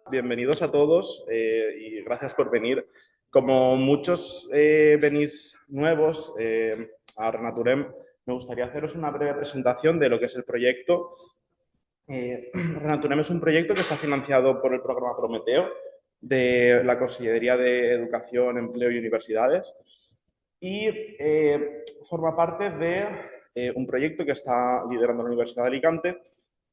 Bienvenidos a todos y gracias por venir. Como muchos venís nuevos a Renaturem, me gustaría haceros una breve presentación de lo que es el proyecto. Renaturem es un proyecto que está financiado por el programa Prometeo de la Consellería de Educación, Empleo y Universidades y forma parte de un proyecto que está liderando la Universidad de Alicante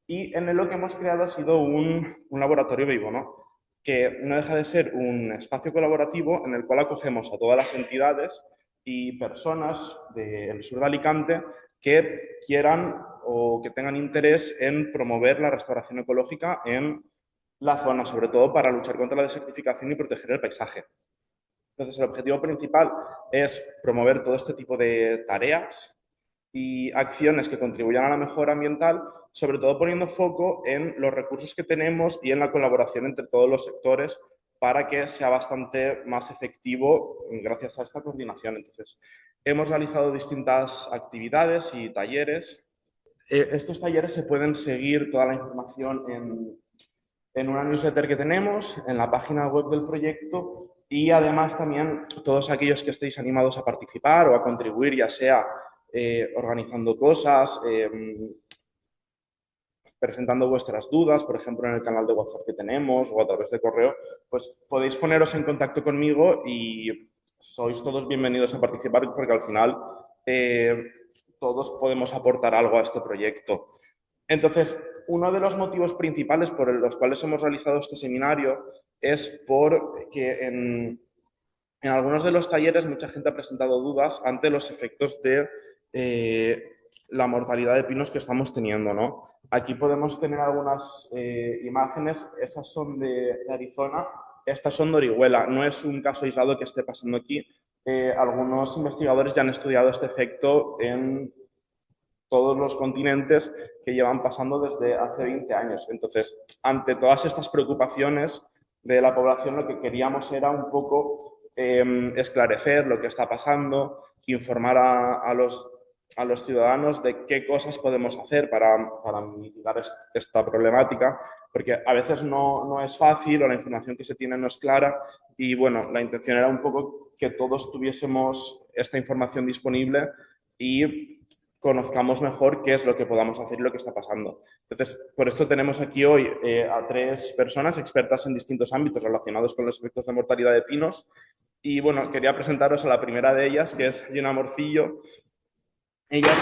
y en lo que hemos creado ha sido un laboratorio vivo, ¿no? Que no deja de ser un espacio colaborativo en el cual acogemos a todas las entidades y personas del sur de Alicante que quieran o que tengan interés en promover la restauración ecológica en la zona, sobre todo para luchar contra la desertificación y proteger el paisaje. Entonces, el objetivo principal es promover todo este tipo de tareas y acciones que contribuyan a la mejora ambiental, sobre todo poniendo foco en los recursos que tenemos y en la colaboración entre todos los sectores para que sea bastante más efectivo gracias a esta coordinación. Entonces, hemos realizado distintas actividades y talleres. Estos talleres se pueden seguir toda la información en una newsletter que tenemos, en la página web del proyecto y además también todos aquellos que estéis animados a participar o a contribuir, ya sea organizando cosas, presentando vuestras dudas, por ejemplo, en el canal de WhatsApp que tenemos o a través de correo, pues podéis poneros en contacto conmigo y sois todos bienvenidos a participar porque al final todos podemos aportar algo a este proyecto. Entonces, uno de los motivos principales por los cuales hemos realizado este seminario es porque en algunos de los talleres mucha gente ha presentado dudas ante los efectos de la mortalidad de pinos que estamos teniendo, ¿no? Aquí podemos tener algunas imágenes, esas son de Arizona, estas son de Orihuela, no es un caso aislado que esté pasando aquí. Algunos investigadores ya han estudiado este efecto en todos los continentes que llevan pasando desde hace 20 años. Entonces, ante todas estas preocupaciones de la población, lo que queríamos era un poco esclarecer lo que está pasando, informar a los ciudadanos de qué cosas podemos hacer para mitigar esta problemática, porque a veces no es fácil o la información que se tiene no es clara y bueno, la intención era un poco que todos tuviésemos esta información disponible y conozcamos mejor qué es lo que podamos hacer y lo que está pasando. Entonces, por esto tenemos aquí hoy a tres personas expertas en distintos ámbitos relacionados con los efectos de mortalidad de pinos. Y bueno, quería presentaros a la primera de ellas, que es Gina Morcillo. Ella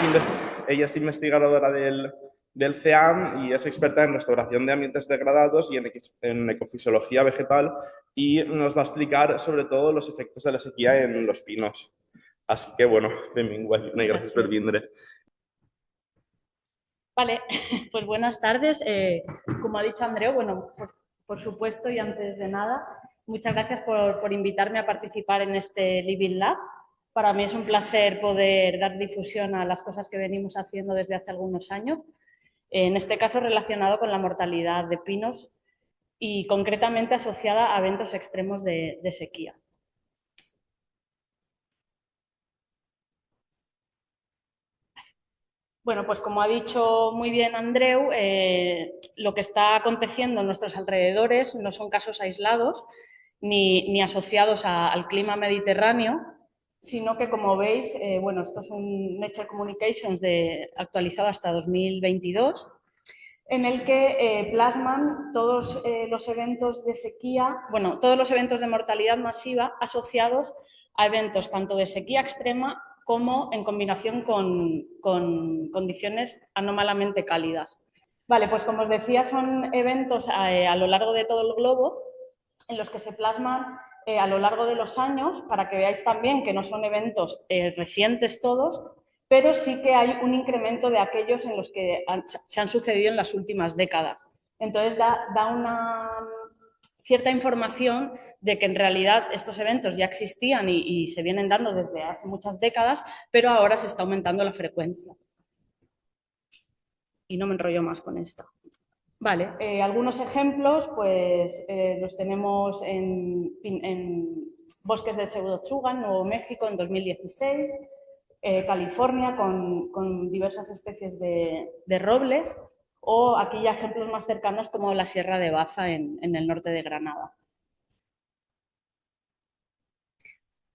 es investigadora del CEAM y es experta en restauración de ambientes degradados y en ecofisiología vegetal y nos va a explicar sobre todo los efectos de la sequía en los pinos. Así que bueno, benvinguda Gina, y gracias por venir. Vale, pues buenas tardes. Como ha dicho Andreu, bueno, por supuesto y antes de nada, muchas gracias por invitarme a participar en este Living Lab. Para mí es un placer poder dar difusión a las cosas que venimos haciendo desde hace algunos años, en este caso relacionado con la mortalidad de pinos y concretamente asociada a eventos extremos de sequía. Bueno, pues como ha dicho muy bien Andreu, lo que está aconteciendo en nuestros alrededores no son casos aislados ni asociados al clima mediterráneo, sino que, como veis, bueno, esto es un Nature Communications actualizado hasta 2022, en el que plasman todos los eventos de sequía, bueno, todos los eventos de mortalidad masiva asociados a eventos tanto de sequía extrema como en combinación con condiciones anómalamente cálidas. Vale, pues como os decía, son eventos a lo largo de todo el globo en los que se plasman a lo largo de los años, para que veáis también que no son eventos recientes todos, pero sí que hay un incremento de aquellos en los que se han sucedido en las últimas décadas. Entonces da una cierta información de que en realidad estos eventos ya existían y se vienen dando desde hace muchas décadas, pero ahora se está aumentando la frecuencia. Y no me enrollo más con esto. Vale, algunos ejemplos pues los tenemos en bosques de Pseudotsugan, Nuevo México en 2016, California con diversas especies de robles, o aquí ya ejemplos más cercanos como la Sierra de Baza en el norte de Granada.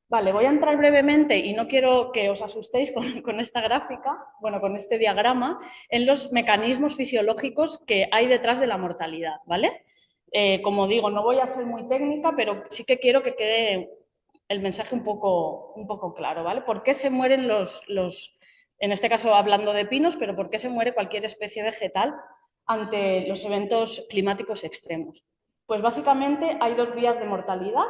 Vale, voy a entrar brevemente y no quiero que os asustéis con esta gráfica, bueno, con este diagrama, en los mecanismos fisiológicos que hay detrás de la mortalidad, ¿vale? Como digo, no voy a ser muy técnica, pero sí que quiero que quede el mensaje un poco claro, ¿vale? ¿Por qué se mueren en este caso hablando de pinos, pero por qué se muere cualquier especie vegetal ante los eventos climáticos extremos? Pues básicamente hay dos vías de mortalidad,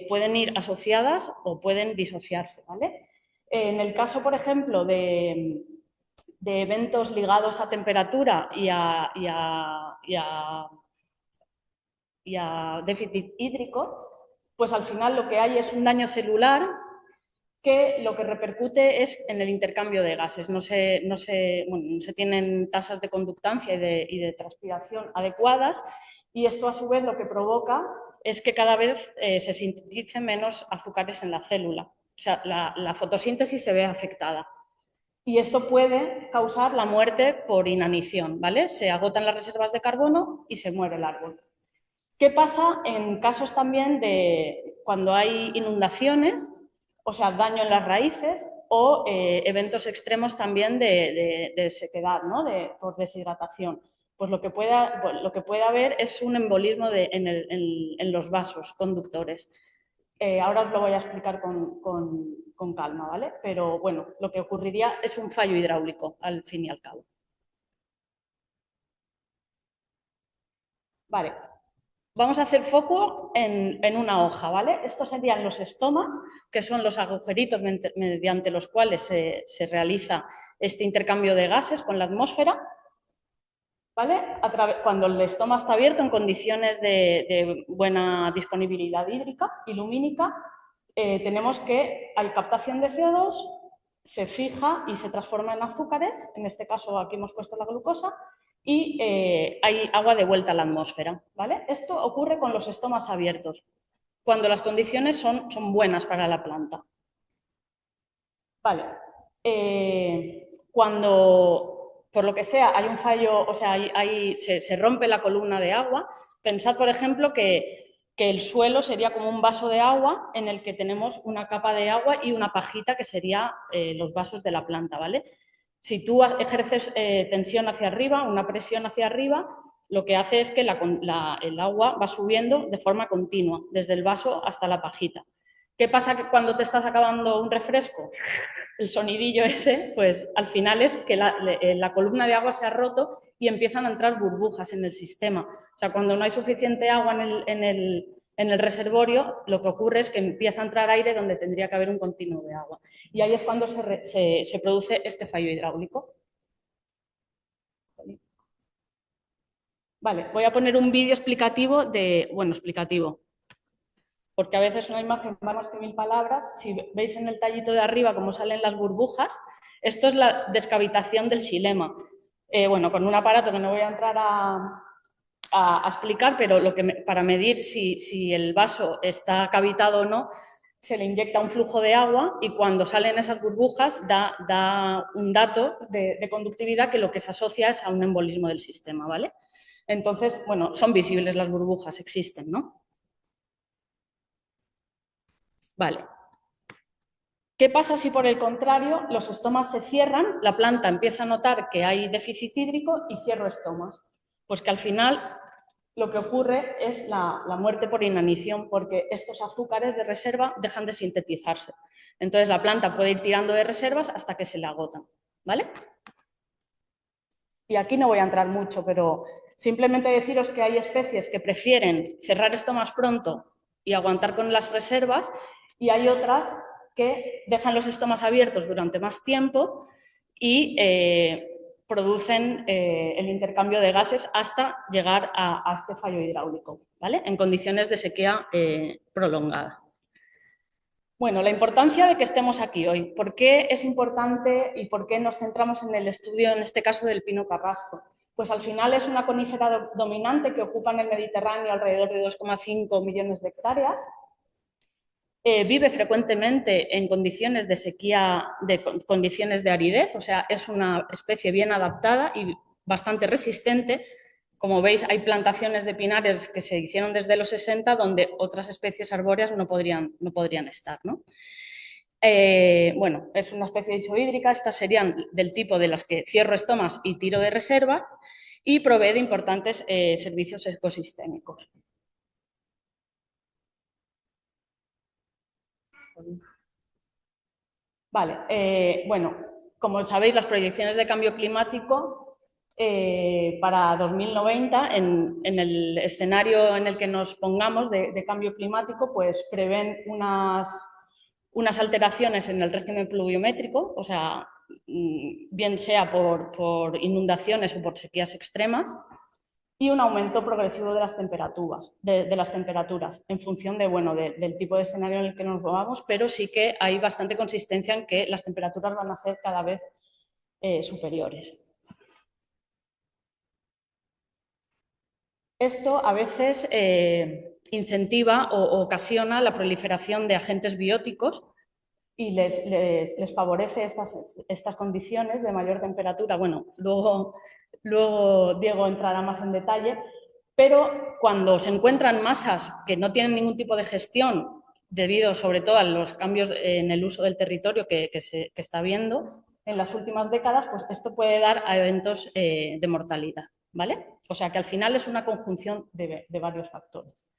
pueden ir asociadas o pueden disociarse, ¿vale? En el caso, por ejemplo, de eventos ligados a temperatura y a déficit hídrico, pues al final lo que hay es un daño celular que lo que repercute es en el intercambio de gases. No se tienen tasas de conductancia y de transpiración adecuadas y esto a su vez lo que provoca es que cada vez se sinteticen menos azúcares en la célula. O sea, la fotosíntesis se ve afectada. Y esto puede causar la muerte por inanición, ¿vale? Se agotan las reservas de carbono y se muere el árbol. ¿Qué pasa en casos también de cuando hay inundaciones, o sea, daño en las raíces o eventos extremos también de sequedad, ¿no? Por deshidratación? Pues lo que puede haber es un embolismo en los vasos conductores. Ahora os lo voy a explicar con calma, ¿vale? Pero bueno, lo que ocurriría es un fallo hidráulico, al fin y al cabo. Vale, vamos a hacer foco en una hoja, ¿vale? Estos serían los estomas, que son los agujeritos mediante los cuales se realiza este intercambio de gases con la atmósfera, ¿vale? Cuando el estoma está abierto en condiciones de buena disponibilidad hídrica y lumínica, tenemos que hay captación de CO2, se fija y se transforma en azúcares, en este caso aquí hemos puesto la glucosa, y hay agua de vuelta a la atmósfera, ¿vale? Esto ocurre con los estomas abiertos, cuando las condiciones son buenas para la planta. Vale. Cuando, por lo que sea, hay un fallo, o sea, se rompe la columna de agua, pensad, por ejemplo, que el suelo sería como un vaso de agua en el que tenemos una capa de agua y una pajita que sería los vasos de la planta, ¿vale? Si tú ejerces tensión hacia arriba, una presión hacia arriba, lo que hace es que el agua va subiendo de forma continua, desde el vaso hasta la pajita. ¿Qué pasa cuando te estás acabando un refresco? El sonidillo ese, pues al final es que la columna de agua se ha roto y empiezan a entrar burbujas en el sistema. O sea, cuando no hay suficiente agua en el reservorio, lo que ocurre es que empieza a entrar aire donde tendría que haber un continuo de agua. Y ahí es cuando se produce este fallo hidráulico. Vale, voy a poner un vídeo explicativo explicativo, porque a veces una imagen va más que 1000 palabras. Si veis en el tallito de arriba cómo salen las burbujas, esto es la descavitación del xilema. Bueno, con un aparato que no voy a entrar a explicar, pero para medir si el vaso está cavitado o no, se le inyecta un flujo de agua y cuando salen esas burbujas da un dato de conductividad que lo que se asocia es a un embolismo del sistema, ¿vale? Entonces, bueno, son visibles las burbujas, existen, ¿no? Vale. ¿Qué pasa si por el contrario los estomas se cierran, la planta empieza a notar que hay déficit hídrico y cierro estomas? Pues que al final lo que ocurre es la muerte por inanición, porque estos azúcares de reserva dejan de sintetizarse. Entonces la planta puede ir tirando de reservas hasta que se le agotan, ¿vale? Y aquí no voy a entrar mucho, pero simplemente deciros que hay especies que prefieren cerrar estomas pronto y aguantar con las reservas, y hay otras que dejan los estomas abiertos durante más tiempo y producen el intercambio de gases hasta llegar a este fallo hidráulico, ¿vale? En condiciones de sequía prolongada. Bueno, la importancia de que estemos aquí hoy. ¿Por qué es importante y por qué nos centramos en el estudio, en este caso, del pino carrasco? Pues al final es una conífera dominante que ocupa en el Mediterráneo alrededor de 2,5 millones de hectáreas. Vive frecuentemente en condiciones de sequía, condiciones de aridez, o sea, es una especie bien adaptada y bastante resistente. Como veis, hay plantaciones de pinares que se hicieron desde los 60 donde otras especies arbóreas no podrían estar, ¿no? Bueno, es una especie isohídrica, estas serían del tipo de las que cierro estomas y tiro de reserva y provee de importantes servicios ecosistémicos. Vale, bueno, como sabéis, las proyecciones de cambio climático para 2090, en el escenario en el que nos pongamos de cambio climático, pues prevén unas alteraciones en el régimen pluviométrico, o sea, bien sea por inundaciones o por sequías extremas, y un aumento progresivo de las temperaturas en función de, bueno, del tipo de escenario en el que nos movamos, pero sí que hay bastante consistencia en que las temperaturas van a ser cada vez superiores. Esto a veces incentiva o ocasiona la proliferación de agentes bióticos y les favorece estas condiciones de mayor temperatura. Bueno, luego Diego entrará más en detalle, pero cuando se encuentran masas que no tienen ningún tipo de gestión, debido sobre todo a los cambios en el uso del territorio que está habiendo en las últimas décadas, pues esto puede dar a eventos de mortalidad, ¿vale? O sea que al final es una conjunción de varios factores.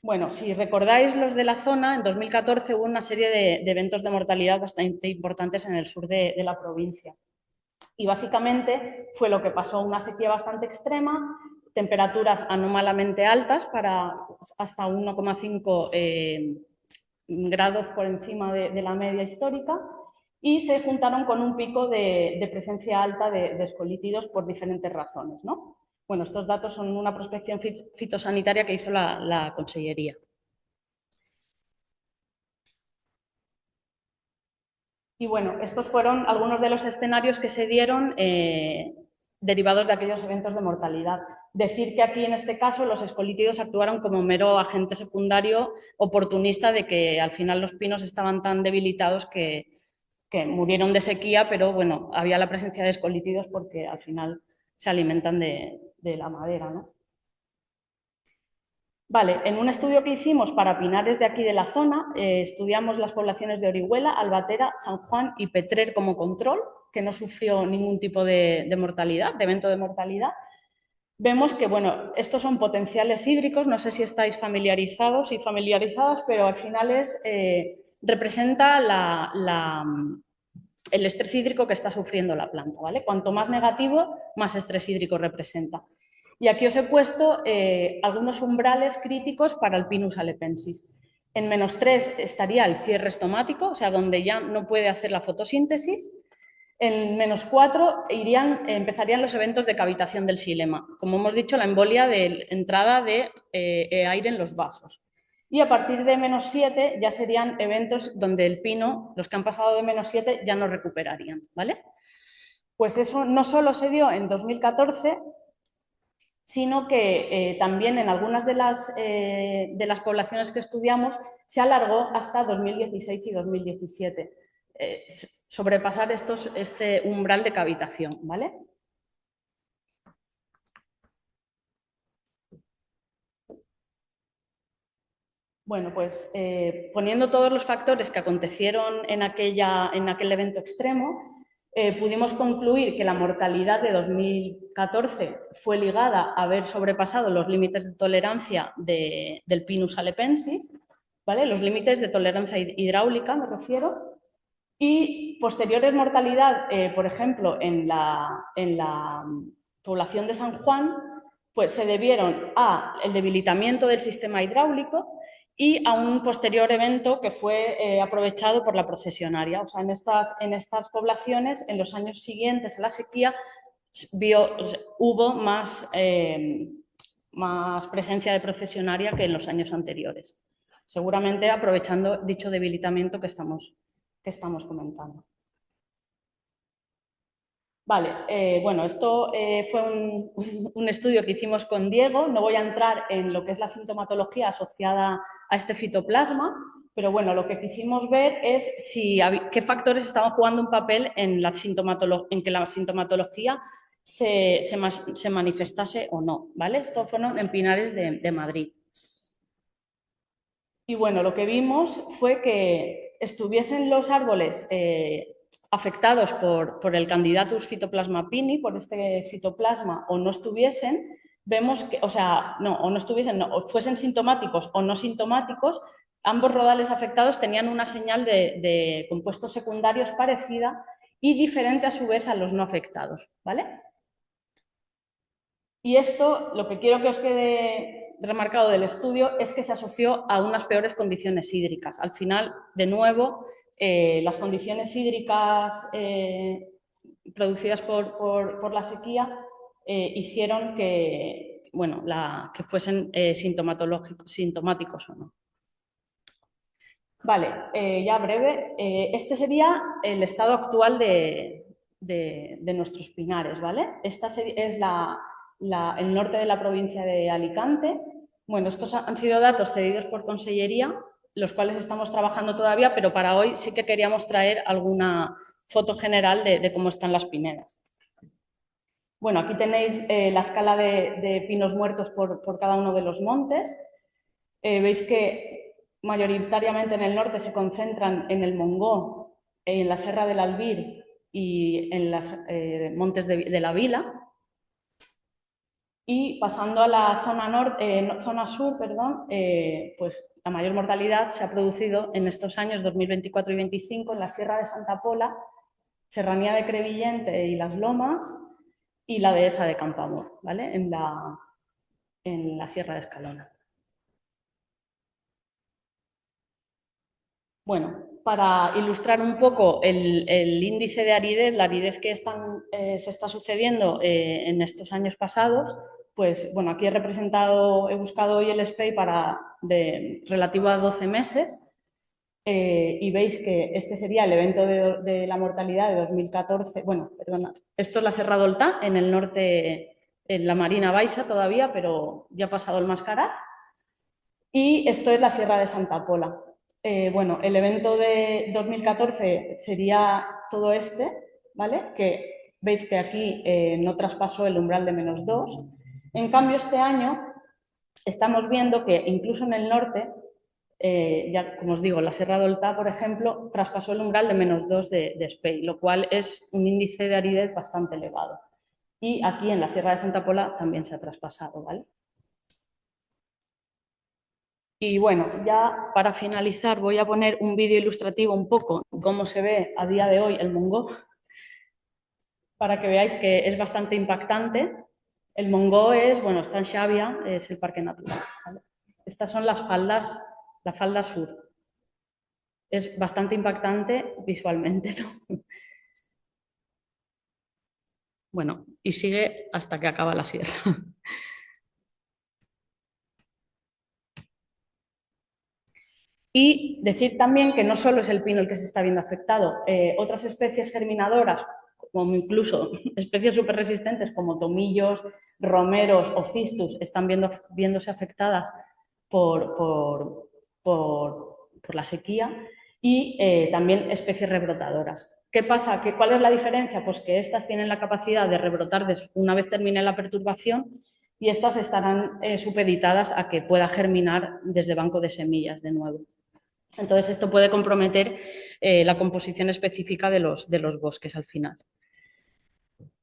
Bueno, si recordáis los de la zona, en 2014 hubo una serie de eventos de mortalidad bastante importantes en el sur de la provincia. Y básicamente fue lo que pasó, una sequía bastante extrema, temperaturas anómalamente altas para hasta 1,5 grados por encima de la media histórica, y se juntaron con un pico de presencia alta de escolítidos por diferentes razones, ¿no? Bueno, estos datos son una prospección fitosanitaria que hizo la Consellería. Y bueno, estos fueron algunos de los escenarios que se dieron derivados de aquellos eventos de mortalidad. Decir que aquí, en este caso, los escolítidos actuaron como mero agente secundario oportunista de que al final los pinos estaban tan debilitados que murieron de sequía, pero bueno, había la presencia de escolítidos porque al final se alimentan de la madera, ¿no? Vale, en un estudio que hicimos para pinares de aquí de la zona, estudiamos las poblaciones de Orihuela, Albatera, San Juan y Petrer como control, que no sufrió ningún tipo de mortalidad, de evento de mortalidad. Vemos que, bueno, estos son potenciales hídricos, no sé si estáis familiarizados y familiarizadas, pero al final representa el estrés hídrico que está sufriendo la planta, ¿vale? Cuanto más negativo, más estrés hídrico representa. Y aquí os he puesto algunos umbrales críticos para el Pinus halepensis. En -3 estaría el cierre estomático, o sea, donde ya no puede hacer la fotosíntesis. En -4 empezarían los eventos de cavitación del xilema. Como hemos dicho, la embolia de entrada de aire en los vasos. Y a partir de -7 ya serían eventos donde el pino, los que han pasado de -7, ya no recuperarían, ¿vale? Pues eso no solo se dio en 2014, sino que también en algunas de las poblaciones que estudiamos se alargó hasta 2016 y 2017, sobrepasar este umbral de cavitación, ¿vale? Bueno, pues poniendo todos los factores que acontecieron en aquel evento extremo, pudimos concluir que la mortalidad de 2014 fue ligada a haber sobrepasado los límites de tolerancia del Pinus halepensis, ¿vale? Los límites de tolerancia hidráulica, me refiero, y posteriores mortalidad, por ejemplo, en la población de San Juan, pues se debieron al debilitamiento del sistema hidráulico y a un posterior evento que fue aprovechado por la procesionaria. O sea, en estas poblaciones, en los años siguientes a la sequía, hubo más presencia de procesionaria que en los años anteriores. Seguramente aprovechando dicho debilitamiento que estamos comentando. Vale, bueno, esto fue un estudio que hicimos con Diego. No voy a entrar en lo que es la sintomatología asociada a este fitoplasma, pero bueno, lo que quisimos ver es qué factores estaban jugando un papel en que la sintomatología se manifestase o no, ¿vale? Esto fueron en pinares de Madrid. Y bueno, lo que vimos fue que estuviesen los árboles afectados por el Candidatus Phytoplasma pini, por este fitoplasma, o no estuviesen, vemos que, o sea, no, o no estuviesen, no, o fuesen sintomáticos o no sintomáticos, ambos rodales afectados tenían una señal de compuestos secundarios parecida y diferente a su vez a los no afectados, ¿vale? Y esto, lo que quiero que os quede remarcado del estudio es que se asoció a unas peores condiciones hídricas. Al final, de nuevo, las condiciones hídricas producidas por la sequía hicieron que, bueno, que fuesen sintomáticos o no. Vale, ya breve. Este sería el estado actual de nuestros pinares, ¿vale? Esta es el norte de la provincia de Alicante. Bueno, estos han sido datos cedidos por Consellería, los cuales estamos trabajando todavía, pero para hoy sí que queríamos traer alguna foto general de cómo están las pinedas. Bueno, aquí tenéis la escala de pinos muertos por cada uno de los montes. Veis que mayoritariamente en el norte se concentran en el Mongó, en la Serra del Albir y en los montes de la Vila. Y pasando a la zona sur, pues la mayor mortalidad se ha producido en estos años 2024 y 2025 en la Sierra de Santa Pola, Serranía de Crevillente y Las Lomas y la dehesa de Campoamor, ¿vale? En la Sierra de Escalona. Bueno, para ilustrar un poco el índice de aridez, la aridez que se está sucediendo en estos años pasados, pues bueno, aquí he buscado hoy el SPEI relativo a 12 meses y veis que este sería el evento de la mortalidad de 2014. Bueno, perdona, esto es la Serra d'Oltà, en el norte, en la Marina Baixa todavía, pero ya ha pasado el Mascará. Y esto es la Sierra de Santa Pola. Bueno, el evento de 2014 sería todo este, ¿vale? Que veis que aquí no traspasó el umbral de -2. En cambio, este año estamos viendo que incluso en el norte, ya como os digo, la Serra d'Oltà, por ejemplo, traspasó el umbral de -2 de SPEI, lo cual es un índice de aridez bastante elevado. Y aquí en la Sierra de Santa Pola también se ha traspasado, ¿vale? Y bueno, ya para finalizar voy a poner un vídeo ilustrativo un poco cómo se ve a día de hoy el Mongó, para que veáis que es bastante impactante. El Mongó está en Xàbia, es el parque natural, ¿vale? Estas son las faldas, la falda sur. Es bastante impactante visualmente, ¿no? Bueno, y sigue hasta que acaba la sierra. Y decir también que no solo es el pino el que se está viendo afectado, otras especies germinadoras, como incluso especies súper resistentes como tomillos, romeros o cistus, están viéndose afectadas por la sequía y también especies rebrotadoras. ¿Qué pasa? ¿Cuál es la diferencia? Pues que estas tienen la capacidad de rebrotar una vez termine la perturbación y estas estarán supeditadas a que pueda germinar desde banco de semillas de nuevo. Entonces, esto puede comprometer la composición específica de los bosques al final.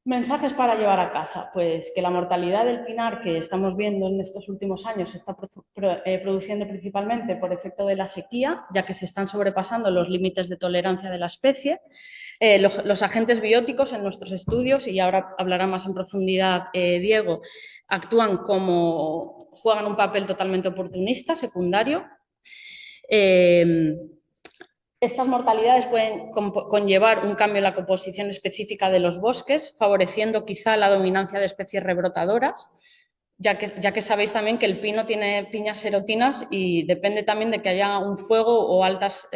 Mensajes para llevar a casa, pues que la mortalidad del pinar que estamos viendo en estos últimos años se está produciendo principalmente por efecto de la sequía, ya que se están sobrepasando los límites de tolerancia de la especie. Los agentes bióticos en nuestros estudios, y ahora hablará más en profundidad Diego, juegan un papel totalmente oportunista, secundario. Estas mortalidades pueden conllevar un cambio en la composición específica de los bosques, favoreciendo quizá la dominancia de especies rebrotadoras, ya que sabéis también que el pino tiene piñas serotinas y depende también de que haya un fuego o altas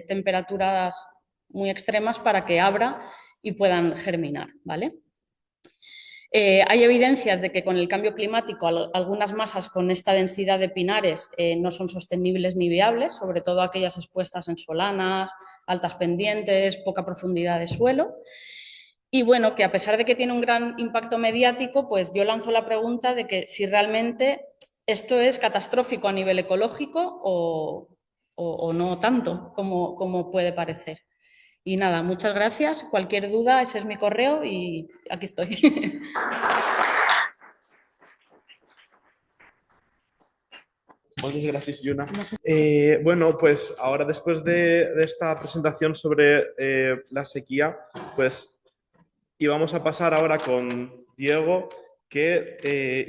temperaturas muy extremas para que abra y puedan germinar, ¿vale? Hay evidencias de que con el cambio climático algunas masas con esta densidad de pinares no son sostenibles ni viables, sobre todo aquellas expuestas en solanas, altas pendientes, poca profundidad de suelo. Y bueno, que a pesar de que tiene un gran impacto mediático, pues yo lanzo la pregunta de que si realmente esto es catastrófico a nivel ecológico o no tanto como puede parecer. Y nada, muchas gracias. Cualquier duda, ese es mi correo y aquí estoy. Muchas gracias, Yuna. Bueno, pues ahora después de esta presentación sobre la sequía, pues íbamos a pasar ahora con Diego, que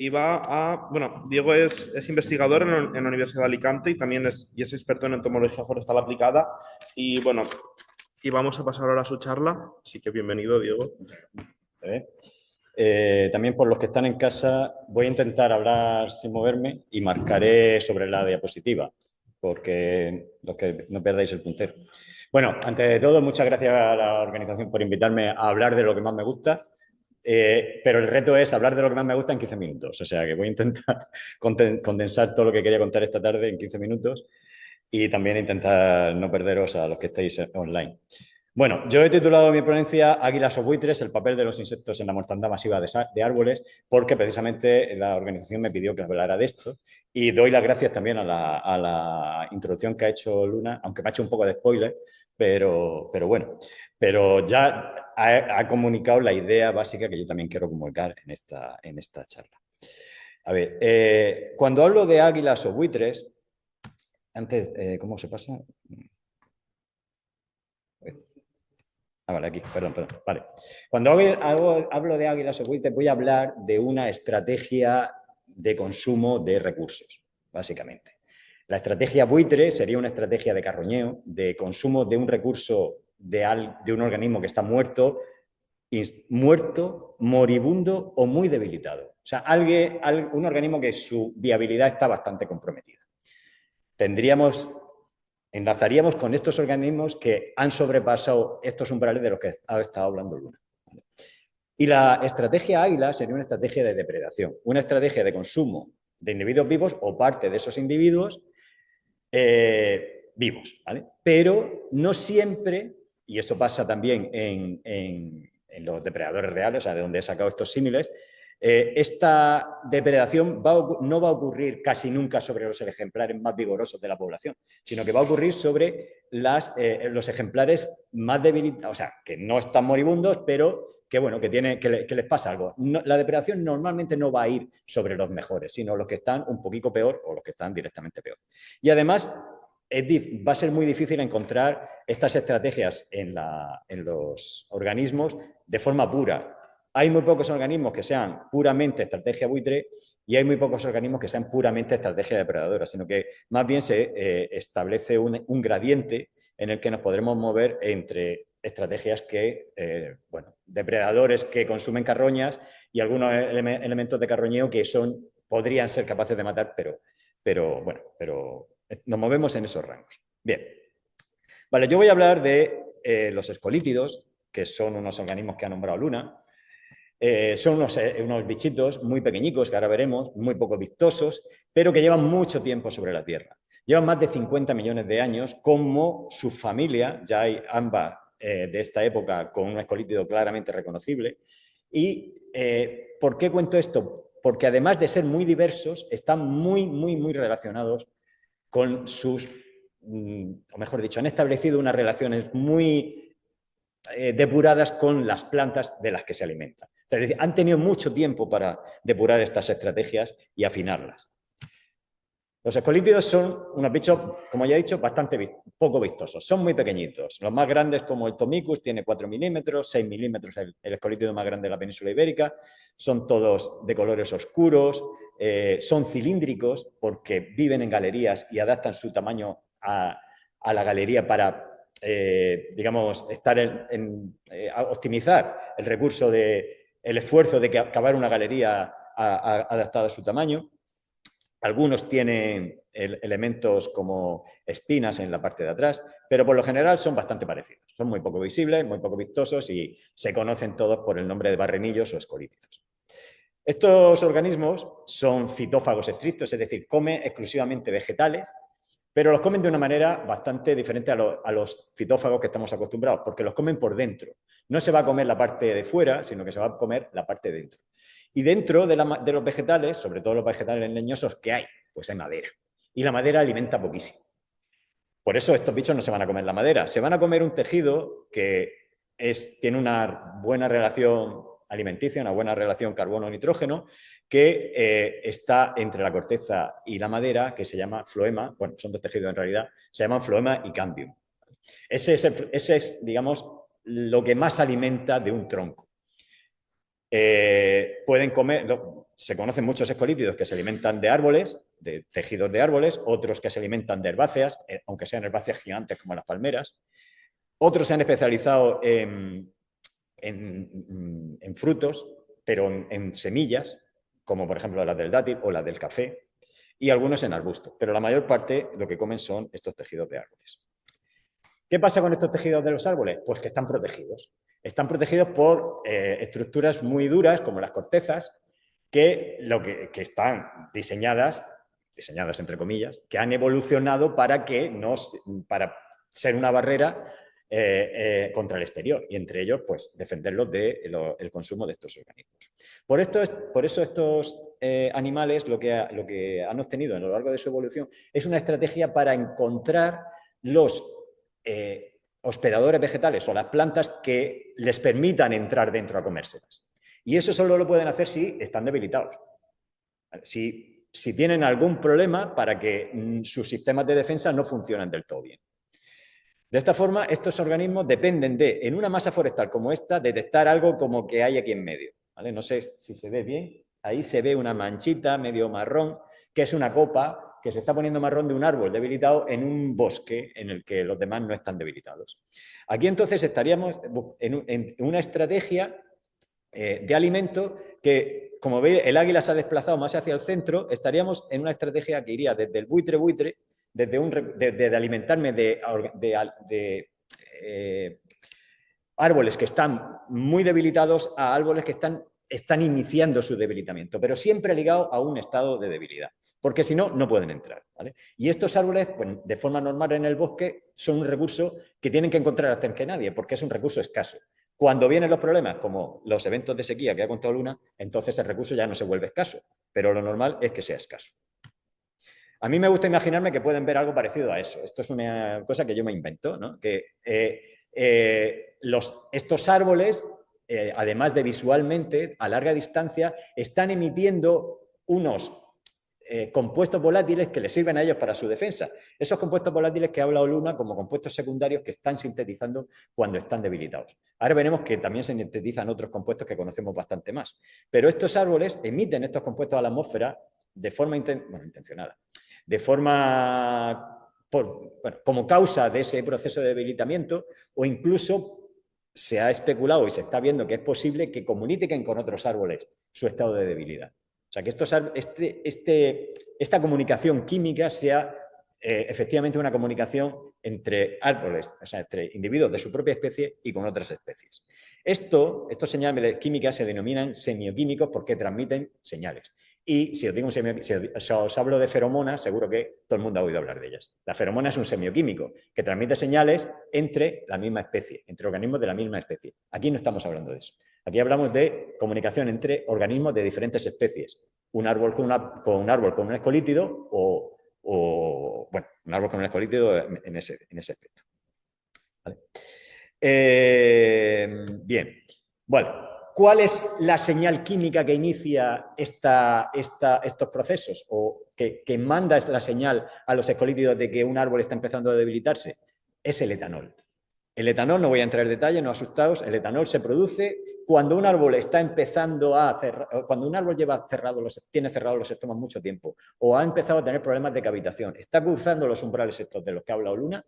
bueno, Diego es investigador en la Universidad de Alicante y también es experto en entomología forestal aplicada. Y bueno, y vamos a pasar ahora a su charla, así que bienvenido, Diego. También por los que están en casa voy a intentar hablar sin moverme y marcaré sobre la diapositiva, porque los que no perdáis el puntero. Bueno, antes de todo, muchas gracias a la organización por invitarme a hablar de lo que más me gusta, pero el reto es hablar de lo que más me gusta en 15 minutos, o sea que voy a intentar condensar todo lo que quería contar esta tarde en 15 minutos y también intentar no perderos a los que estáis online. Bueno, yo he titulado mi ponencia Águilas o buitres, el papel de los insectos en la mortandad masiva de árboles, porque precisamente la organización me pidió que hablara de esto. Y doy las gracias también a la introducción que ha hecho Luna, aunque me ha hecho un poco de spoiler, pero bueno. Pero ya ha comunicado la idea básica que yo también quiero comunicar en esta charla. A ver, cuando hablo de águilas o buitres, antes, ¿cómo se pasa? Vale, aquí, perdón. Vale. Cuando hablo de águilas o buitres, voy a hablar de una estrategia de consumo de recursos, básicamente. La estrategia buitre sería una estrategia de carroñeo, de consumo de un recurso de un organismo que está muerto, moribundo o muy debilitado. O sea, un organismo que su viabilidad está bastante comprometida. Enlazaríamos con estos organismos que han sobrepasado estos umbrales de los que ha estado hablando Luna. Y la estrategia águila sería una estrategia de depredación, una estrategia de consumo de individuos vivos o parte de esos individuos vivos, ¿vale? Pero no siempre, y esto pasa también en los depredadores reales, o sea, de donde he sacado estos símiles, esta depredación no va a ocurrir casi nunca sobre los ejemplares más vigorosos de la población, sino que va a ocurrir sobre los ejemplares más debilitados, o sea, que no están moribundos, pero que, bueno, que les pasa algo. La depredación normalmente no va a ir sobre los mejores, sino los que están un poquito peor o los que están directamente peor. Y además va a ser muy difícil encontrar estas estrategias en los organismos de forma pura. Hay muy pocos organismos que sean puramente estrategia buitre y hay muy pocos organismos que sean puramente estrategia depredadora, sino que más bien se establece un gradiente en el que nos podremos mover entre estrategias bueno, depredadores que consumen carroñas y algunos elementos de carroñeo que podrían ser capaces de matar, pero nos movemos en esos rangos. Bien. Vale, yo voy a hablar de los escolítidos, que son unos organismos que ha nombrado Luna. Son unos bichitos muy pequeñicos, que ahora veremos, muy poco vistosos, pero que llevan mucho tiempo sobre la Tierra. Llevan más de 50 millones de años como su familia, ya hay ambas de esta época con un escolítido claramente reconocible. ¿Y por qué cuento esto? Porque además de ser muy diversos, están muy, muy, muy relacionados con o mejor dicho, han establecido unas relaciones muy depuradas con las plantas de las que se alimentan. Es decir, han tenido mucho tiempo para depurar estas estrategias y afinarlas. Los escolítidos son unos bichos, como ya he dicho, bastante poco vistosos. Son muy pequeñitos. Los más grandes, como el Tomicus, tiene 4 milímetros, 6 milímetros el escolítido más grande de la península ibérica. Son todos de colores oscuros, son cilíndricos porque viven en galerías y adaptan su tamaño a la galería para digamos, optimizar el recurso el esfuerzo de cavar una galería adaptada a su tamaño. Algunos tienen elementos como espinas en la parte de atrás, pero por lo general son bastante parecidos. Son muy poco visibles, muy poco vistosos y se conocen todos por el nombre de barrenillos o escolítidos. Estos organismos son fitófagos estrictos, es decir, comen exclusivamente vegetales Pero los comen de una manera bastante diferente a los fitófagos que estamos acostumbrados, porque los comen por dentro. No se va a comer la parte de fuera, sino que se va a comer la parte de dentro. Y dentro de los vegetales, sobre todo los vegetales leñosos, ¿qué hay? Pues hay madera. Y la madera alimenta poquísimo. Por eso estos bichos no se van a comer la madera. Se van a comer un tejido que tiene una buena relación alimenticia, una buena relación carbono-nitrógeno, que está entre la corteza y la madera, que se llama floema. Bueno, son dos tejidos en realidad. Se llaman floema y cambium. Ese es, digamos, lo que más alimenta de un tronco. Pueden comer, se conocen muchos escolíptidos que se alimentan de árboles, de tejidos de árboles, otros que se alimentan de herbáceas, aunque sean herbáceas gigantes como las palmeras. Otros se han especializado en frutos, pero en semillas, como por ejemplo las del dátil o las del café, y algunos en arbustos, pero la mayor parte lo que comen son estos tejidos de árboles. ¿Qué pasa con estos tejidos de los árboles? Pues que están protegidos. Están protegidos por estructuras muy duras, como las cortezas, que están diseñadas entre comillas, que han evolucionado para ser una barrera contra el exterior, y entre ellos, pues, defenderlos del consumo de estos organismos. Por eso estos animales lo que han obtenido a lo largo de su evolución es una estrategia para encontrar los hospedadores vegetales o las plantas que les permitan entrar dentro a comérselas. Y eso solo lo pueden hacer si están debilitados. Si tienen algún problema para que sus sistemas de defensa no funcionen del todo bien. De esta forma, estos organismos dependen en una masa forestal como esta, detectar algo como que hay aquí en medio. ¿Vale? No sé si se ve bien. Ahí se ve una manchita medio marrón, que es una copa que se está poniendo marrón de un árbol debilitado en un bosque en el que los demás no están debilitados. Aquí entonces estaríamos en una estrategia de alimento que, como veis, el águila se ha desplazado más hacia el centro, estaríamos en una estrategia que iría desde el buitre, desde alimentarme de árboles que están muy debilitados a árboles que están iniciando su debilitamiento, pero siempre ligado a un estado de debilidad, porque si no, no pueden entrar, ¿vale? Y estos árboles, pues, de forma normal en el bosque, son un recurso que tienen que encontrar antes que nadie, porque es un recurso escaso. Cuando vienen los problemas, como los eventos de sequía que ha contado Luna, entonces el recurso ya no se vuelve escaso, pero lo normal es que sea escaso. A mí me gusta imaginarme que pueden ver algo parecido a eso. Esto es una cosa que yo me invento, ¿no? Que estos árboles, además de visualmente, a larga distancia, están emitiendo unos compuestos volátiles que les sirven a ellos para su defensa. Esos compuestos volátiles que ha hablado Luna como compuestos secundarios que están sintetizando cuando están debilitados. Ahora veremos que también se sintetizan otros compuestos que conocemos bastante más. Pero estos árboles emiten estos compuestos a la atmósfera de forma intencionada, de forma como causa de ese proceso de debilitamiento, o incluso se ha especulado y se está viendo que es posible que comuniquen con otros árboles su estado de debilidad. O sea, que esta comunicación química sea efectivamente una comunicación entre árboles, o sea, entre individuos de su propia especie y con otras especies. Estos señales químicas se denominan semioquímicos porque transmiten señales. Y si os hablo de feromonas, seguro que todo el mundo ha oído hablar de ellas. La feromona es un semioquímico que transmite señales entre la misma especie, entre organismos de la misma especie. Aquí no estamos hablando de eso. Aquí hablamos de comunicación entre organismos de diferentes especies. Un árbol con un árbol con un escolítido bueno, un árbol con un escolítido en ese aspecto. ¿Vale? Bien. Bueno, ¿cuál es la señal química que inicia estos procesos o que manda la señal a los escolítidos de que un árbol está empezando a debilitarse? Es el etanol. El etanol, no voy a entrar en detalle, no asustaos, el etanol se produce cuando un árbol está empezando cuando un árbol tiene cerrados los estomas mucho tiempo o ha empezado a tener problemas de cavitación, está cruzando los umbrales estos de los que ha hablado Luna,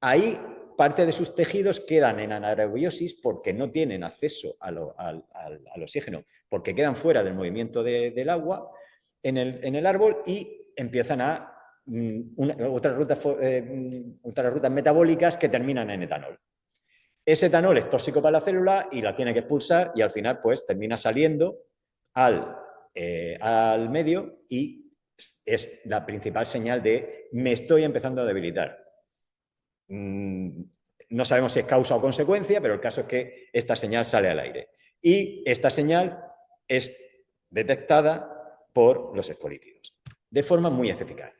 ahí parte de sus tejidos quedan en anaerobiosis porque no tienen acceso al oxígeno, porque quedan fuera del movimiento del agua en el árbol y empiezan a otras rutas metabólicas que terminan en etanol. Ese etanol es tóxico para la célula y la tiene que expulsar y al final pues termina saliendo al medio y es la principal señal de me estoy empezando a debilitar. No sabemos si es causa o consecuencia, pero el caso es que esta señal sale al aire. Y esta señal es detectada por los escolítidos de forma muy eficaz.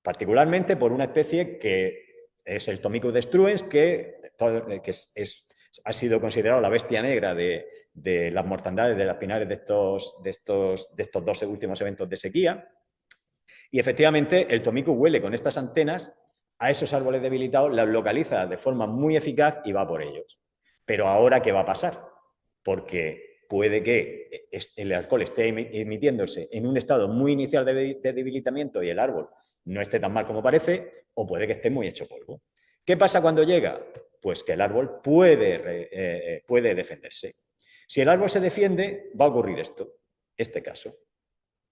Particularmente por una especie que es el Tomicus destruens, que ha sido considerado la bestia negra de las mortandades de las pinares de estos 2 últimos eventos de sequía. Y efectivamente el Tomicus huele con estas antenas a esos árboles debilitados, los localiza de forma muy eficaz y va por ellos. Pero ahora, ¿qué va a pasar? Porque puede que el alcohol esté emitiéndose en un estado muy inicial de debilitamiento y el árbol no esté tan mal como parece, o puede que esté muy hecho polvo. ¿Qué pasa cuando llega? Pues que el árbol puede defenderse. Si el árbol se defiende, va a ocurrir este caso.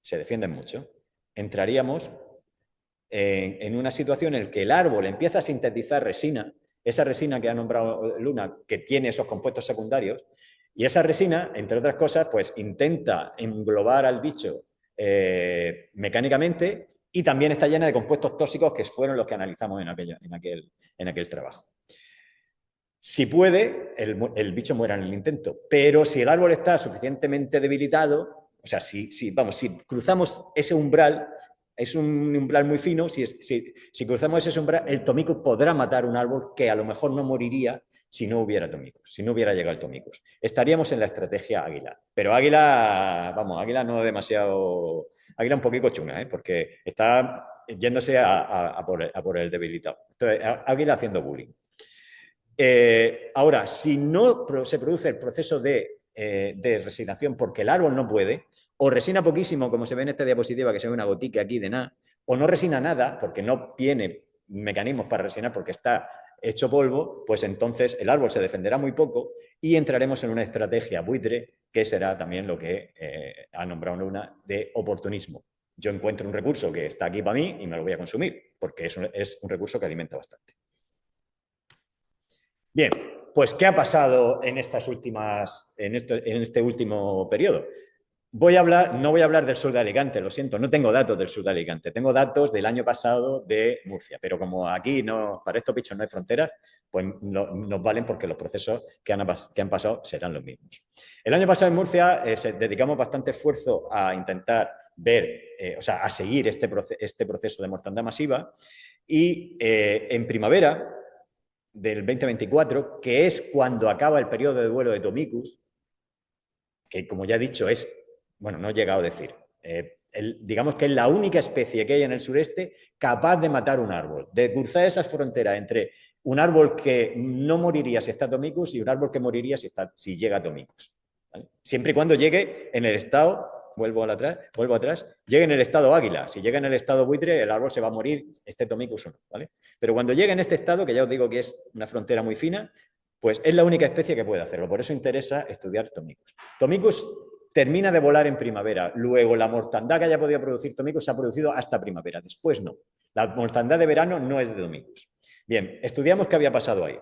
Se defienden mucho. Entraríamos en una situación en la que el árbol empieza a sintetizar resina, esa resina que ha nombrado Luna, que tiene esos compuestos secundarios, y esa resina, entre otras cosas, pues intenta englobar al bicho mecánicamente, y también está llena de compuestos tóxicos que fueron los que analizamos en aquel trabajo. Si puede, el bicho muera en el intento, pero si el árbol está suficientemente debilitado, o sea, si cruzamos ese umbral, es un umbral muy fino, si cruzamos ese umbral, el Tomicus podrá matar un árbol que a lo mejor no moriría si no hubiera Tomicus, si no hubiera llegado el Tomicus. Estaríamos en la estrategia águila, pero águila no demasiado, águila un poquito chunga, porque está yéndose a por el debilitado. Entonces, águila haciendo bullying. Ahora, si no se produce el proceso de resinación porque el árbol no puede, o resina poquísimo, como se ve en esta diapositiva, que se ve una gotica aquí de nada, o no resina nada porque no tiene mecanismos para resinar porque está hecho polvo, pues entonces el árbol se defenderá muy poco y entraremos en una estrategia buitre, que será también lo que ha nombrado Luna de oportunismo. Yo encuentro un recurso que está aquí para mí y me lo voy a consumir, porque es un recurso que alimenta bastante. Bien, pues ¿qué ha pasado en este último periodo? No voy a hablar del sur de Alicante, lo siento, no tengo datos del sur de Alicante, tengo datos del año pasado de Murcia, pero como aquí para estos bichos no hay fronteras, pues nos valen porque los procesos que han pasado serán los mismos. El año pasado en Murcia dedicamos bastante esfuerzo a intentar a seguir este proceso de mortandad masiva y en primavera del 2024, que es cuando acaba el periodo de vuelo de Tomicus, que como ya he dicho no he llegado a decir, digamos que es la única especie que hay en el sureste capaz de matar un árbol, de cruzar esas fronteras entre un árbol que no moriría si está Tomicus y un árbol que moriría si llega Tomicus, ¿vale? Siempre y cuando llegue en el estado, vuelvo atrás, llegue en el estado águila. Si llega en el estado buitre, el árbol se va a morir, esté Tomicus o no, ¿vale? Pero cuando llegue en este estado, que ya os digo que es una frontera muy fina, pues es la única especie que puede hacerlo. Por eso interesa estudiar Tomicus. Tomicus termina de volar en primavera. Luego, la mortandad que haya podido producir Tomicus se ha producido hasta primavera. Después no. La mortandad de verano no es de Tomicus. Bien, estudiamos qué había pasado ahí.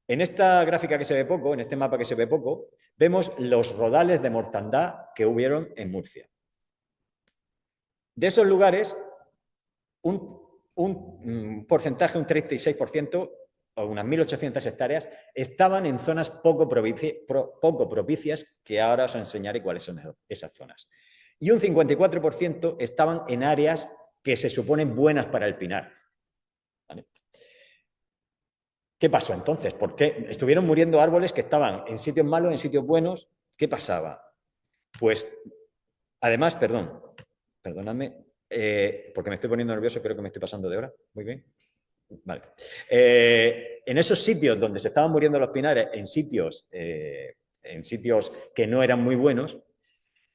En esta gráfica que se ve poco, en este mapa que se ve poco, vemos los rodales de mortandad que hubieron en Murcia. De esos lugares, un porcentaje, un 36%, o unas 1.800 hectáreas, estaban en zonas poco propicias, que ahora os enseñaré cuáles son esas zonas. Y un 54% estaban en áreas que se suponen buenas para el pinar, ¿vale? ¿Qué pasó entonces? ¿Por qué estuvieron muriendo árboles que estaban en sitios malos, en sitios buenos? ¿Qué pasaba? Pues, además, perdóname, porque me estoy poniendo nervioso, creo que me estoy pasando de hora. Muy bien. Vale. En esos sitios donde se estaban muriendo los pinares, en sitios que no eran muy buenos,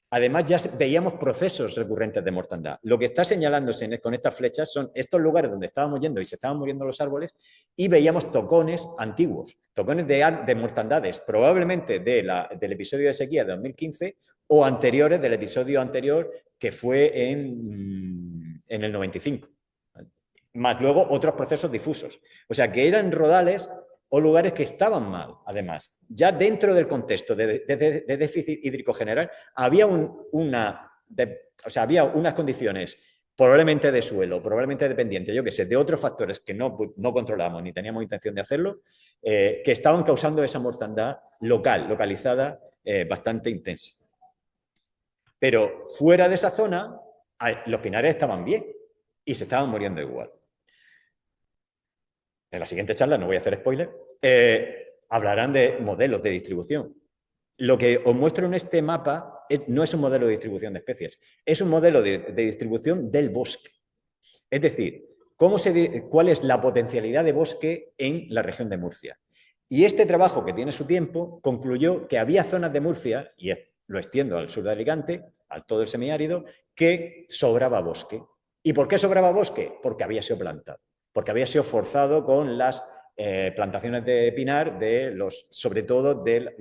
además ya veíamos procesos recurrentes de mortandad. Lo que está señalándose con estas flechas son estos lugares donde estábamos yendo y se estaban muriendo los árboles y veíamos tocones antiguos, tocones de mortandades, probablemente del episodio de sequía de 2015 o anteriores del episodio anterior que fue en el 95. Más luego otros procesos difusos. O sea, que eran rodales o lugares que estaban mal, además. Ya dentro del contexto de déficit hídrico general, había unas condiciones probablemente de suelo, probablemente dependiente, yo qué sé, de otros factores que no controlamos ni teníamos intención de hacerlo, que estaban causando esa mortandad localizada, bastante intensa. Pero fuera de esa zona, los pinares estaban bien y se estaban muriendo igual. En la siguiente charla, no voy a hacer spoiler, hablarán de modelos de distribución. Lo que os muestro en este mapa no es un modelo de distribución de especies, es un modelo de distribución del bosque. Es decir, cuál es la potencialidad de bosque en la región de Murcia. Y este trabajo, que tiene su tiempo, concluyó que había zonas de Murcia, y lo extiendo al sur de Alicante, al todo el semiárido, que sobraba bosque. ¿Y por qué sobraba bosque? Porque había sido plantado, porque había sido forzado con las plantaciones de pinar, sobre todo de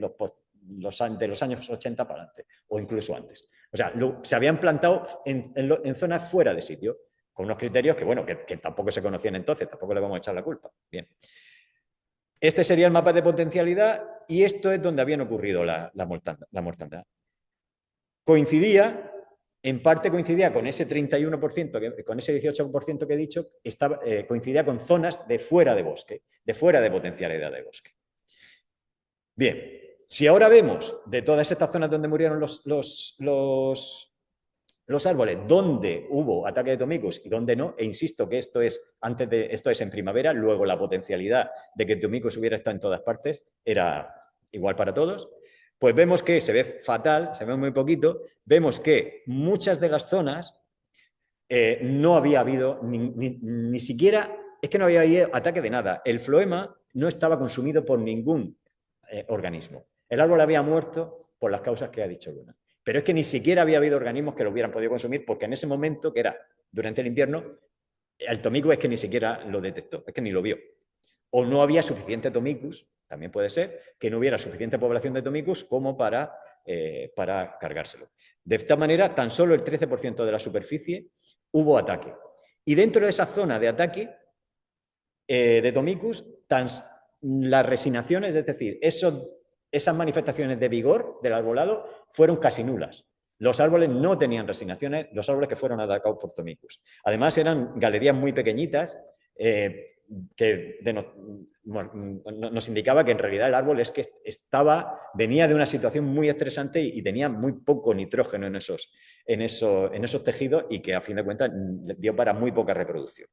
los años 80 para adelante, o incluso antes. O sea, se habían plantado en zonas fuera de sitio, con unos criterios que, bueno, que tampoco se conocían entonces, tampoco le vamos a echar la culpa. Bien. Este sería el mapa de potencialidad y esto es donde habían ocurrido la mortandad. En parte coincidía con ese 31%, con ese 18% que he dicho, coincidía con zonas de fuera de bosque, de fuera de potencialidad de bosque. Bien, si ahora vemos de todas estas zonas donde murieron los árboles, donde hubo ataque de Tomicus y donde no, e insisto que esto es en primavera, luego la potencialidad de que Tomicus hubiera estado en todas partes era igual para todos, pues vemos que se ve fatal, se ve muy poquito, vemos que muchas de las zonas no había habido ni siquiera, es que no había habido ataque de nada, el floema no estaba consumido por ningún organismo, el árbol había muerto por las causas que ha dicho Luna. Pero es que ni siquiera había habido organismos que lo hubieran podido consumir porque en ese momento, que era durante el invierno, el Tomicus es que ni siquiera lo detectó, es que ni lo vio. O no había suficiente Tomicus, también puede ser, que no hubiera suficiente población de Tomicus como para cargárselo. De esta manera, tan solo el 13% de la superficie hubo ataque. Y dentro de esa zona de ataque de Tomicus, las resinaciones, es decir, esas manifestaciones de vigor del arbolado fueron casi nulas. Los árboles no tenían resinaciones, los árboles que fueron atacados por Tomicus. Además, eran galerías muy pequeñitas que nos indicaba que en realidad el árbol es que venía de una situación muy estresante y tenía muy poco nitrógeno en esos tejidos y que a fin de cuentas dio para muy poca reproducción.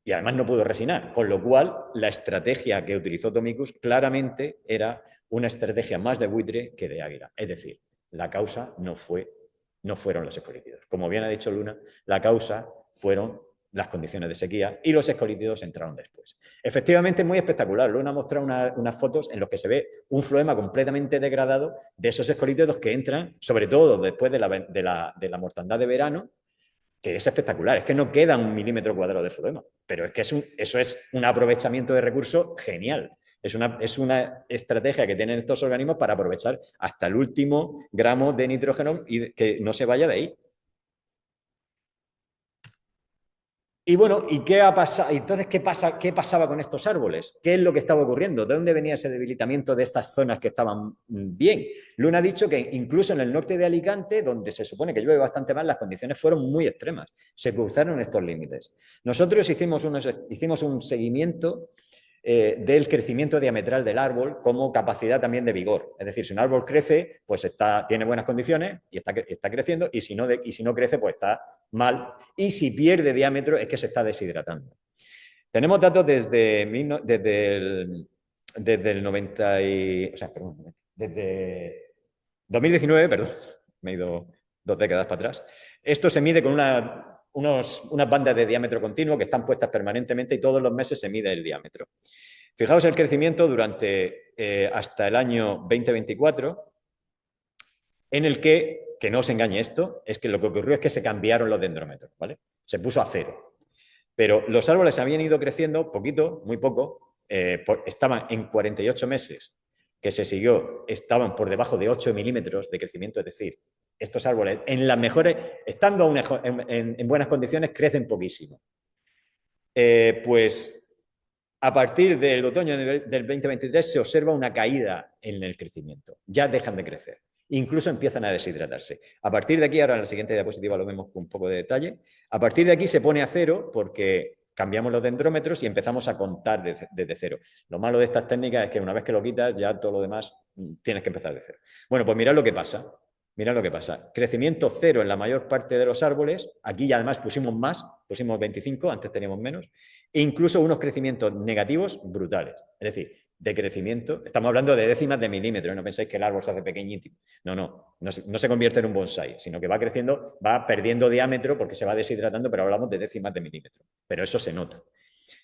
Y además no pudo resinar, con lo cual la estrategia que utilizó Tomicus claramente era una estrategia más de buitre que de águila. Es decir, la causa no fueron los escolítidos. Como bien ha dicho Luna, la causa fueron las condiciones de sequía y los escolítidos entraron después. Efectivamente, es muy espectacular. Luna ha mostrado unas fotos en las que se ve un floema completamente degradado de esos escolítidos que entran, sobre todo después de la mortandad de verano, que es espectacular, es que no queda 1 milímetro cuadrado de floema, pero es que eso es un aprovechamiento de recursos genial. Es una estrategia que tienen estos organismos para aprovechar hasta el último gramo de nitrógeno y que no se vaya de ahí. Y bueno, ¿y qué ha pasado? Entonces, ¿qué pasaba con estos árboles? ¿Qué es lo que estaba ocurriendo? ¿De dónde venía ese debilitamiento de estas zonas que estaban bien? Luna ha dicho que incluso en el norte de Alicante, donde se supone que llueve bastante más, las condiciones fueron muy extremas. Se cruzaron estos límites. Nosotros hicimos un seguimiento del crecimiento diametral del árbol como capacidad también de vigor. Es decir, si un árbol crece, pues tiene buenas condiciones y está creciendo, y si no crece, pues está mal. Y si pierde diámetro, es que se está deshidratando. Tenemos datos desde el 90 y... O sea, perdón, desde 2019, perdón, me he ido 2 décadas para atrás. Esto se mide con unas bandas de diámetro continuo que están puestas permanentemente y todos los meses se mide el diámetro. Fijaos el crecimiento durante hasta el año 2024, en el que no os engañe esto, es que lo que ocurrió es que se cambiaron los dendrómetros, ¿vale? Se puso a 0. Pero los árboles habían ido creciendo poquito, muy poco, estaban en 48 meses que se siguió, estaban por debajo de 8 milímetros de crecimiento, es decir, estos árboles, estando en buenas condiciones, crecen poquísimo. Pues a partir del otoño del 2023 se observa una caída en el crecimiento. Ya dejan de crecer. incluso empiezan a deshidratarse. A partir de aquí, ahora en la siguiente diapositiva lo vemos con un poco de detalle, a partir de aquí se pone a cero porque cambiamos los dendrómetros y empezamos a contar desde cero. Lo malo de estas técnicas es que una vez que lo quitas, ya todo lo demás tienes que empezar de cero. Bueno, pues mirad lo que pasa. Mirad lo que pasa. Crecimiento cero en la mayor parte de los árboles. Aquí ya además pusimos más, pusimos 25, antes teníamos menos. E incluso unos crecimientos negativos brutales. Es decir, de crecimiento, estamos hablando de décimas de milímetros, no pensáis que el árbol se hace pequeñito. No se convierte en un bonsái, sino que va creciendo, va perdiendo diámetro porque se va deshidratando, pero hablamos de décimas de milímetros. Pero eso se nota.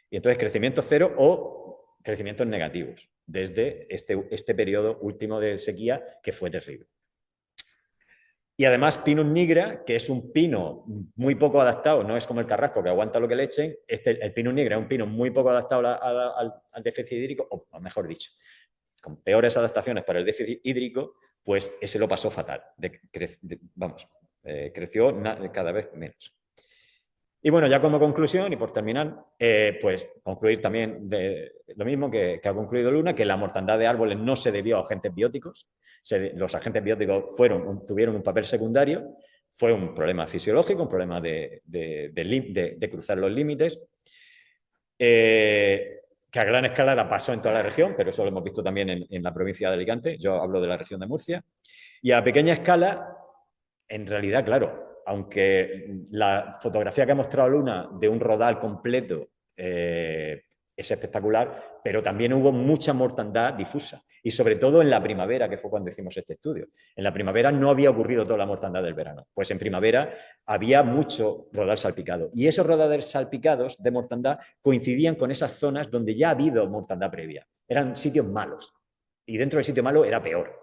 Y entonces crecimiento cero o crecimientos negativos desde este periodo último de sequía que fue terrible. Y además Pinus nigra, que es un pino muy poco adaptado, no es como el carrasco que aguanta lo que le echen, el Pinus nigra es un pino muy poco adaptado al déficit hídrico, o mejor dicho, con peores adaptaciones para el déficit hídrico, pues ese lo pasó fatal. Creció cada vez menos. Y bueno, ya como conclusión y por terminar, pues concluir también de lo mismo que ha concluido Luna, que la mortandad de árboles no se debió a agentes bióticos. Los agentes bióticos tuvieron un papel secundario, fue un problema fisiológico, un problema de cruzar los límites, que a gran escala la pasó en toda la región, pero eso lo hemos visto también en la provincia de Alicante, yo hablo de la región de Murcia, y a pequeña escala, en realidad, claro, aunque la fotografía que ha mostrado Luna de un rodal completo es espectacular, pero también hubo mucha mortandad difusa. Y sobre todo en la primavera, que fue cuando hicimos este estudio. En la primavera no había ocurrido toda la mortandad del verano. Pues en primavera había mucho rodal salpicado. Y esos rodales salpicados de mortandad coincidían con esas zonas donde ya ha habido mortandad previa. Eran sitios malos. Y dentro del sitio malo era peor.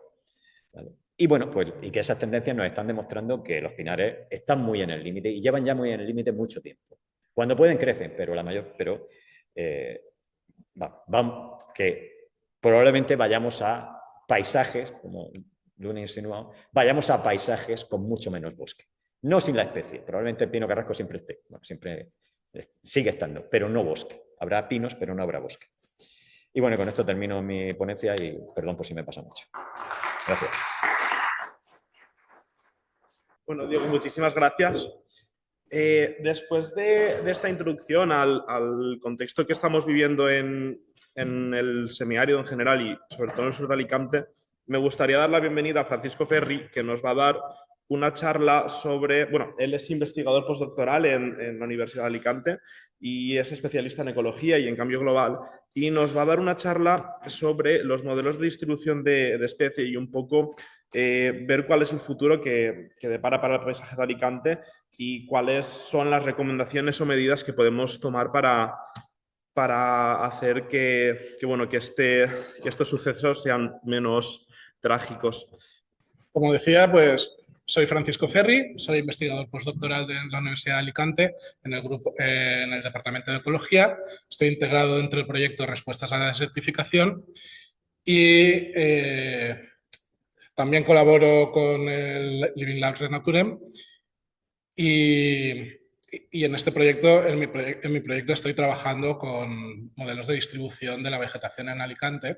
¿Vale? Y bueno, pues y que esas tendencias nos están demostrando que los pinares están muy en el límite y llevan ya muy en el límite mucho tiempo. Cuando pueden crecen, pero que probablemente vayamos a paisajes, como Luna ha insinuado, vayamos a paisajes con mucho menos bosque. No sin la especie, probablemente el pino carrasco siempre esté, siempre sigue estando, pero no bosque. Habrá pinos, pero no habrá bosque. Y bueno, con esto termino mi ponencia y perdón por si me pasa mucho. Gracias. Bueno, Diego, muchísimas gracias. Después de esta introducción al contexto que estamos viviendo en el semiárido en general y sobre todo en el sur de Alicante, me gustaría dar la bienvenida a Francisco Ferri, que nos va a dar una charla sobre... Bueno, él es investigador postdoctoral en la Universidad de Alicante y es especialista en ecología y en cambio global, y nos va a dar una charla sobre los modelos de distribución de especie y un poco ver cuál es el futuro que depara para el paisaje de Alicante y cuáles son las recomendaciones o medidas que podemos tomar para hacer que estos sucesos sean menos trágicos. Como decía, pues soy Francisco Ferri, soy investigador postdoctoral de la Universidad de Alicante en el Departamento de Ecología. Estoy integrado dentro del proyecto Respuestas a la Desertificación y también colaboro con el Living Labs Renaturem y en este proyecto, en mi proyecto estoy trabajando con modelos de distribución de la vegetación en Alicante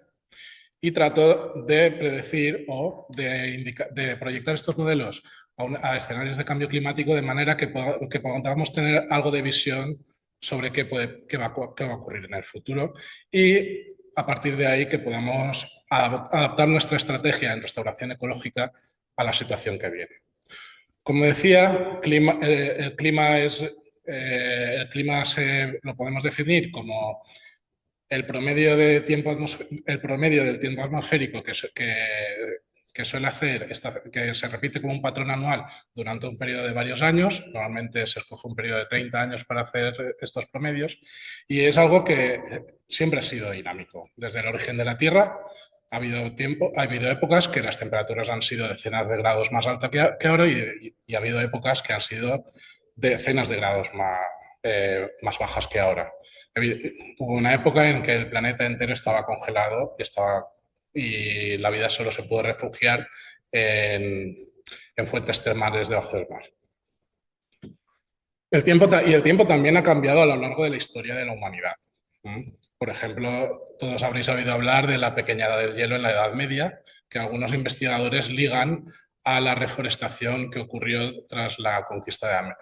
y trato de predecir o de proyectar estos modelos a escenarios de cambio climático de manera que podamos tener algo de visión sobre qué va a ocurrir en el futuro y a partir de ahí que podamos adaptar nuestra estrategia en restauración ecológica a la situación que viene. Como decía, el clima lo podemos definir como el promedio del tiempo atmosférico que suele hacer, que se repite como un patrón anual durante un periodo de varios años. Normalmente se escoge un periodo de 30 años para hacer estos promedios y es algo que siempre ha sido dinámico. Desde el origen de la Tierra ha habido épocas que las temperaturas han sido decenas de grados más altas que ahora y ha habido épocas que han sido decenas de grados más bajas que ahora. Hubo una época en que el planeta entero estaba congelado y la vida solo se pudo refugiar en fuentes termales debajo del mar. El tiempo también ha cambiado a lo largo de la historia de la humanidad. Por ejemplo, todos habréis oído hablar de la pequeña edad del hielo en la Edad Media, que algunos investigadores ligan a la reforestación que ocurrió tras la conquista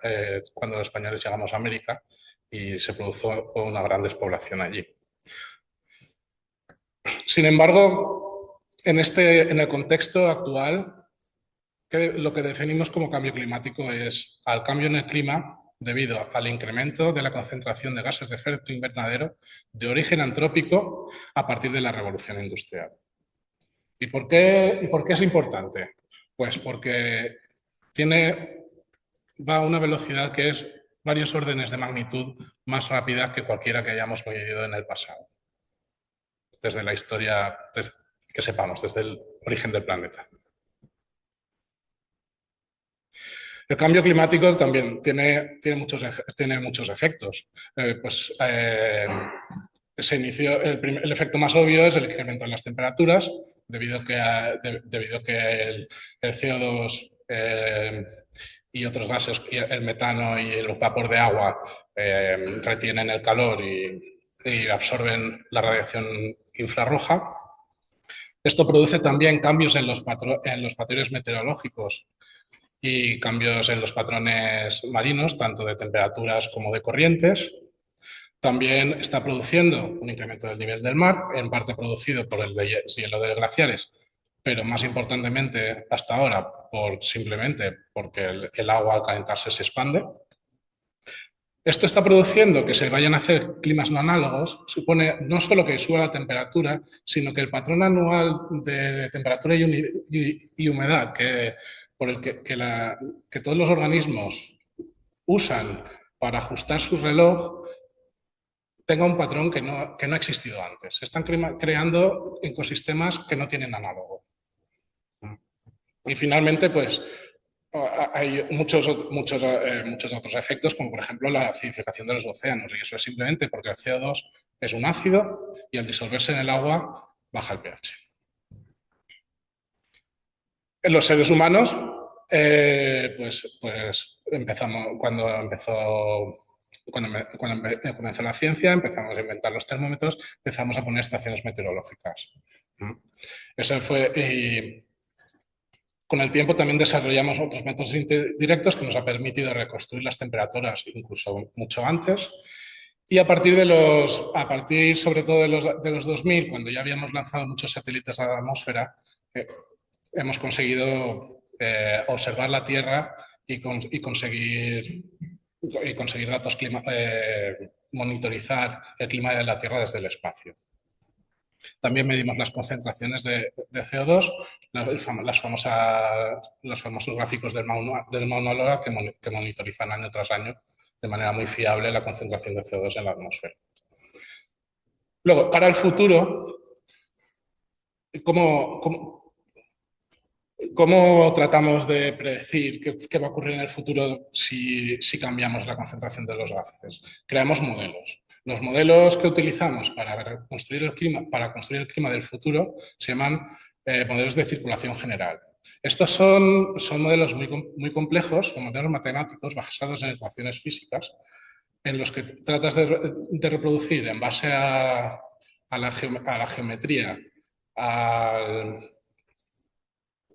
cuando los españoles llegamos a América y se produjo una gran despoblación allí. Sin embargo, en el contexto actual, lo que definimos como cambio climático es al cambio en el clima debido al incremento de la concentración de gases de efecto invernadero de origen antrópico a partir de la revolución industrial. ¿Y por qué es importante? Pues porque va a una velocidad que es varios órdenes de magnitud más rápida que cualquiera que hayamos medido en el pasado. Desde la historia, que sepamos, desde el origen del planeta. El cambio climático también tiene muchos efectos. El efecto más obvio es el incremento en las temperaturas, debido a que el CO2 y otros gases, el metano y el vapor de agua, retienen el calor y absorben la radiación infrarroja. Esto produce también cambios en los patrones meteorológicos y cambios en los patrones marinos, tanto de temperaturas como de corrientes. También está produciendo un incremento del nivel del mar, en parte producido por el hielo de glaciares, pero más importantemente hasta ahora simplemente porque el agua al calentarse se expande. Esto está produciendo que se vayan a hacer climas no análogos, supone no solo que suba la temperatura, sino que el patrón anual de temperatura y humedad por el que todos los organismos usan para ajustar su reloj tenga un patrón que no ha existido antes. Se están creando ecosistemas que no tienen análogo. Y finalmente, pues, hay muchos otros efectos, como por ejemplo la acidificación de los océanos, y eso es simplemente porque el CO2 es un ácido y al disolverse en el agua baja el pH. En los seres humanos, cuando comenzó la ciencia, empezamos a inventar los termómetros, empezamos a poner estaciones meteorológicas. Eso fue... Con el tiempo también desarrollamos otros métodos directos que nos ha permitido reconstruir las temperaturas incluso mucho antes. Y a partir sobre todo de los 2000, cuando ya habíamos lanzado muchos satélites a la atmósfera, hemos conseguido observar la Tierra y conseguir datos monitorizar el clima de la Tierra desde el espacio. También medimos las concentraciones de CO2, los famosos gráficos del Mauna Loa que monitorizan año tras año de manera muy fiable la concentración de CO2 en la atmósfera. Luego, para el futuro, ¿cómo tratamos de predecir qué va a ocurrir en el futuro si cambiamos la concentración de los gases? Creamos modelos. Los modelos que utilizamos para construir el clima del futuro se llaman modelos de circulación general. Estos son modelos muy complejos, son modelos matemáticos basados en ecuaciones físicas, en los que tratas de reproducir en base a la geometría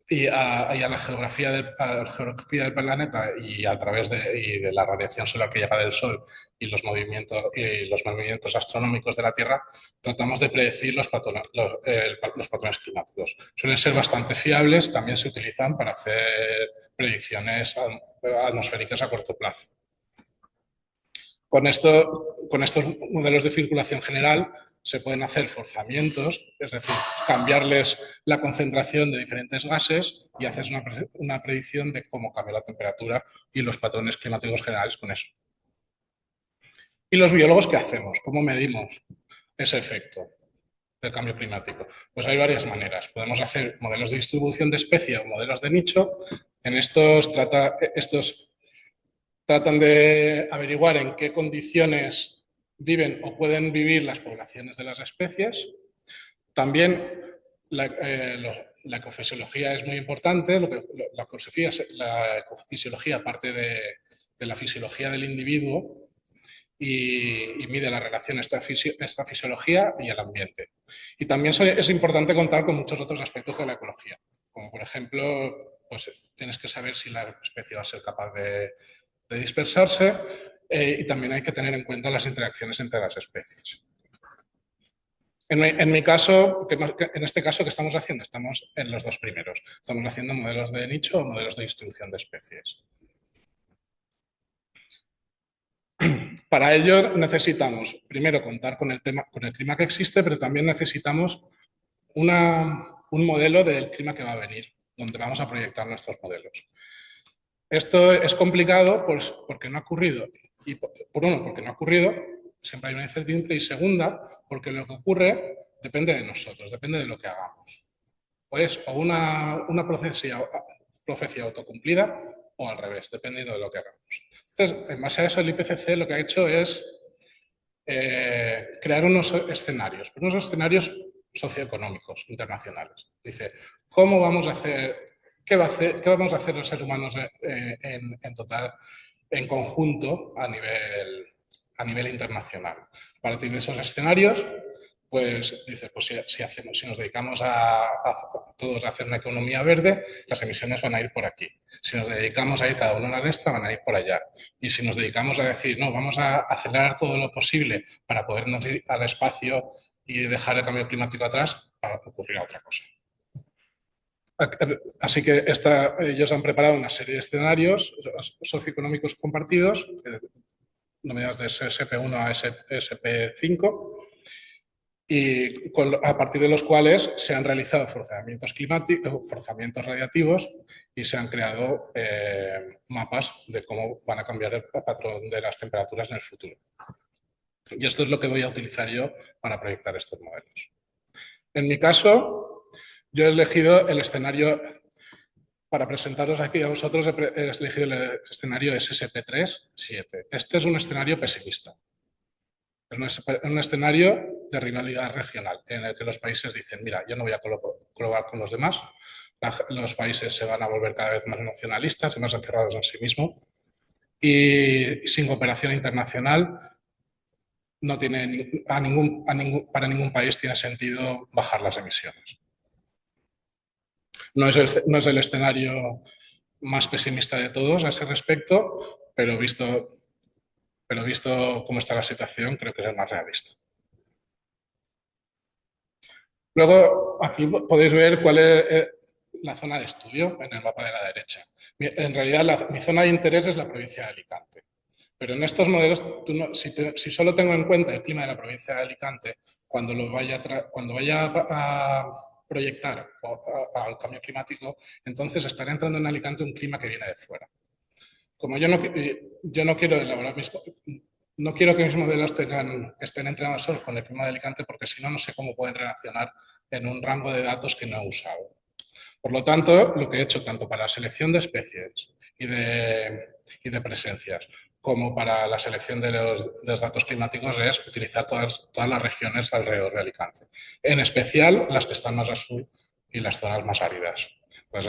y a la geografía del planeta y a través de la radiación solar que llega del Sol y los movimientos astronómicos de la Tierra, tratamos de predecir los patrones climáticos. Suelen ser bastante fiables, también se utilizan para hacer predicciones atmosféricas a corto plazo. Con estos modelos de circulación general se pueden hacer forzamientos, es decir, cambiarles la concentración de diferentes gases y haces una predicción de cómo cambia la temperatura y los patrones climáticos generales con eso. ¿Y los biólogos qué hacemos? ¿Cómo medimos ese efecto del cambio climático? Pues hay varias maneras. Podemos hacer modelos de distribución de especie o modelos de nicho. En estos tratan de averiguar en qué condiciones viven o pueden vivir las poblaciones de las especies. También la ecofisiología es muy importante. La ecofisiología parte de la fisiología del individuo y mide la relación esta fisiología y el ambiente. Y también es importante contar con muchos otros aspectos de la ecología, como por ejemplo, pues tienes que saber si la especie va a ser capaz de dispersarse, y también hay que tener en cuenta las interacciones entre las especies. En mi caso, en este caso, ¿qué estamos haciendo? Estamos en los dos primeros. Estamos haciendo modelos de nicho o modelos de distribución de especies. Para ello necesitamos, primero, contar con el clima que existe, pero también necesitamos un modelo del clima que va a venir, donde vamos a proyectar nuestros modelos. Esto es complicado pues, porque no ha ocurrido. Y por uno, porque no ha ocurrido, siempre hay una incertidumbre. Y segunda, porque lo que ocurre depende de nosotros, depende de lo que hagamos. Pues o una profecía autocumplida o al revés, dependiendo de lo que hagamos. Entonces, en base a eso, el IPCC lo que ha hecho es crear unos escenarios, socioeconómicos internacionales. Dice, ¿cómo vamos a hacer, qué vamos a hacer los seres humanos en total, en conjunto, a nivel internacional? A partir de esos escenarios, pues dice, pues si nos dedicamos todos a hacer una economía verde, las emisiones van a ir por aquí. Si nos dedicamos a ir cada uno a la nuestra, van a ir por allá. Y si nos dedicamos a decir, no, vamos a acelerar todo lo posible para podernos ir al espacio y dejar el cambio climático atrás, va a ocurrir otra cosa. Así que ellos han preparado una serie de escenarios socioeconómicos compartidos, nominados de SP1 a SP5, y a partir de los cuales se han realizado forzamientos radiativos y se han creado mapas de cómo van a cambiar el patrón de las temperaturas en el futuro. Y esto es lo que voy a utilizar yo para proyectar estos modelos. En mi caso, yo he elegido el escenario, para presentaros aquí a vosotros, he elegido el escenario SSP3-7. Este es un escenario pesimista. Es un escenario de rivalidad regional en el que los países dicen, mira, yo no voy a colaborar con los demás, los países se van a volver cada vez más nacionalistas y más encerrados en sí mismos, y sin cooperación internacional no tiene para ningún país tiene sentido bajar las emisiones. No es el escenario más pesimista de todos a ese respecto, pero visto cómo está la situación, creo que es el más realista. Luego, aquí podéis ver cuál es la zona de estudio en el mapa de la derecha. En realidad, mi zona de interés es la provincia de Alicante. Pero en estos modelos, si solo tengo en cuenta el clima de la provincia de Alicante, cuando vaya a proyectar al cambio climático, entonces estará entrando en Alicante un clima que viene de fuera. Como yo no quiero elaborar no quiero que mis modelos estén entrenados solo con el clima de Alicante, porque si no, no sé cómo pueden relacionar en un rango de datos que no he usado. Por lo tanto, lo que he hecho tanto para la selección de especies y de presencias, como para la selección de los datos climáticos, es utilizar todas las regiones alrededor de Alicante. En especial las que están más al sur y las zonas más áridas. Pues,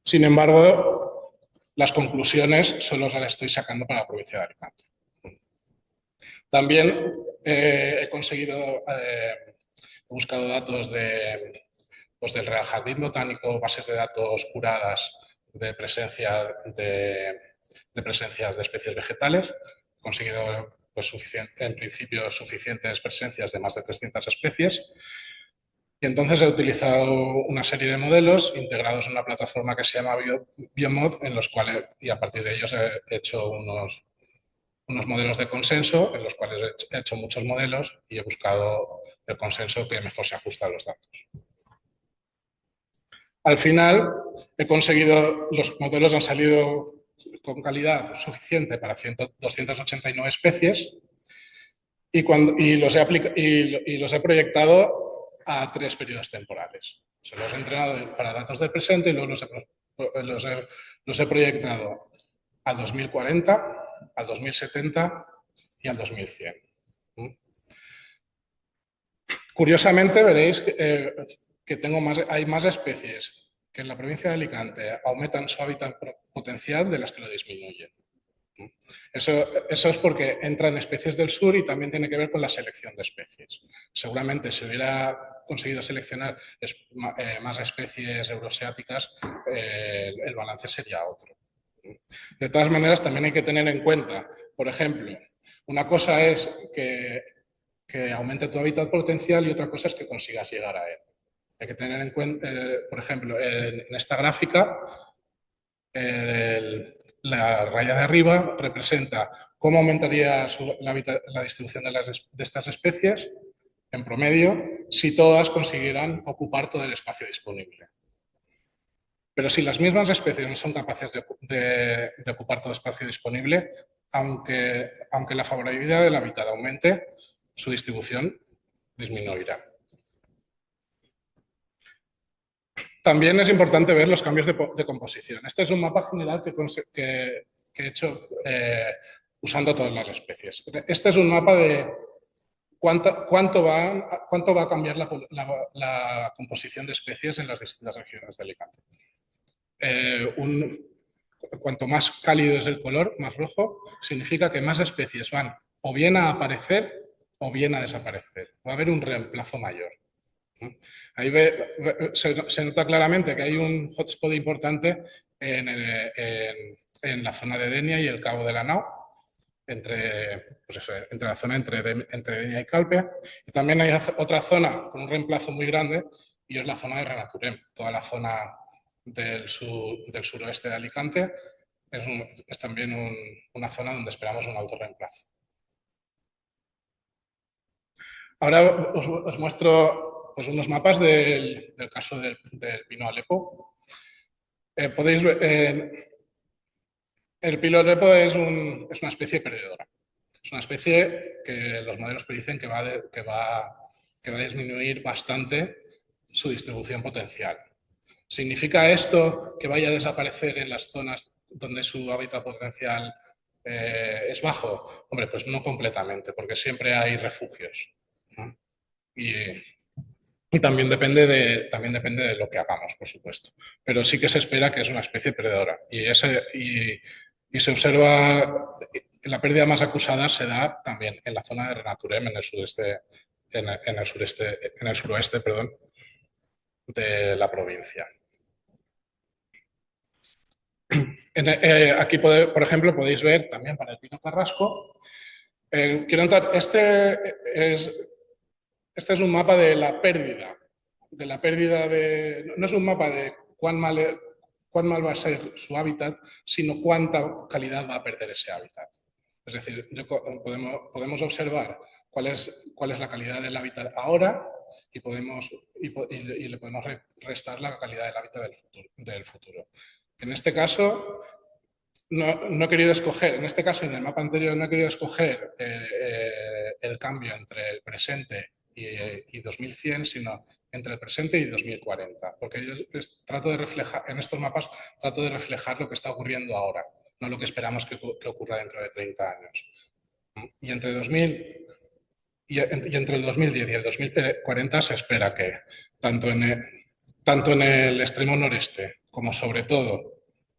sin embargo, las conclusiones solo las estoy sacando para la provincia de Alicante. También he buscado datos del Real Jardín Botánico, bases de datos curadas de presencias de especies vegetales. He conseguido, pues, en principio, suficientes presencias de más de 300 especies. Y entonces he utilizado una serie de modelos integrados en una plataforma que se llama Biomod, en los cuales, y a partir de ellos he hecho unos modelos de consenso, en los cuales he hecho muchos modelos y he buscado el consenso que mejor se ajusta a los datos. Al final, los modelos han salido con calidad suficiente para 289 especies y los he proyectado a 3 periodos temporales. Se los he entrenado para datos del presente y luego los he proyectado al 2040, al 2070 y al 2100. Curiosamente, veréis que hay más especies que en la provincia de Alicante aumentan su hábitat potencial de las que lo disminuyen. Eso es porque entran especies del sur y también tiene que ver con la selección de especies. Seguramente si hubiera conseguido seleccionar más especies euroasiáticas, el balance sería otro. De todas maneras, también hay que tener en cuenta, por ejemplo, una cosa es que aumente tu hábitat potencial y otra cosa es que consigas llegar a él. Hay que tener en cuenta, por ejemplo, en esta gráfica, la raya de arriba representa cómo aumentaría la distribución de estas especies en promedio si todas consiguieran ocupar todo el espacio disponible. Pero si las mismas especies no son capaces de ocupar todo el espacio disponible, aunque la favorabilidad del hábitat aumente, su distribución disminuirá. También es importante ver los cambios de composición. Este es un mapa general que he hecho usando todas las especies. Este es un mapa de cuánto va a cambiar la composición de especies en las distintas regiones de Alicante. Cuanto más cálido es el color, más rojo, significa que más especies van o bien a aparecer o bien a desaparecer. Va a haber un reemplazo mayor. Ahí se nota claramente que hay un hotspot importante en la zona de Denia y el Cabo de la Nao, entre la zona entre Denia y Calpe. Y también hay otra zona con un reemplazo muy grande y es la zona de Renaturem, toda la zona del suroeste de Alicante. Es también una zona donde esperamos un alto reemplazo. Ahora os muestro pues, unos mapas del caso del pino Alepo. Podéis ver, el pino Alepo es una especie perdedora. Es una especie que los modelos predicen que va a disminuir bastante su distribución potencial. ¿Significa esto que vaya a desaparecer en las zonas donde su hábitat potencial es bajo? Hombre, pues no completamente, porque siempre hay refugios, ¿no? Y también depende de lo que hagamos, por supuesto. Pero sí que se espera que es una especie perdedora. Y se observa, la pérdida más acusada se da también en la zona de Renaturem, en el sureste, en el suroeste, perdón, de la provincia. Aquí, por ejemplo, podéis ver también para el pino carrasco. Quiero entrar, este es un mapa de la pérdida. No es un mapa de cuán mal va a ser su hábitat, sino cuánta calidad va a perder ese hábitat. Es decir, podemos observar cuál es la calidad del hábitat ahora y le podemos restar la calidad del hábitat del futuro. En este caso, no he querido escoger, en este caso, en el mapa anterior, no he querido escoger el cambio entre el presente y 2100, sino entre el presente y 2040, porque yo trato de reflejar, en estos mapas, trato de reflejar lo que está ocurriendo ahora, no lo que esperamos que ocurra dentro de 30 años. Y entre el 2010 y el 2040 se espera que tanto en el extremo noreste como sobre todo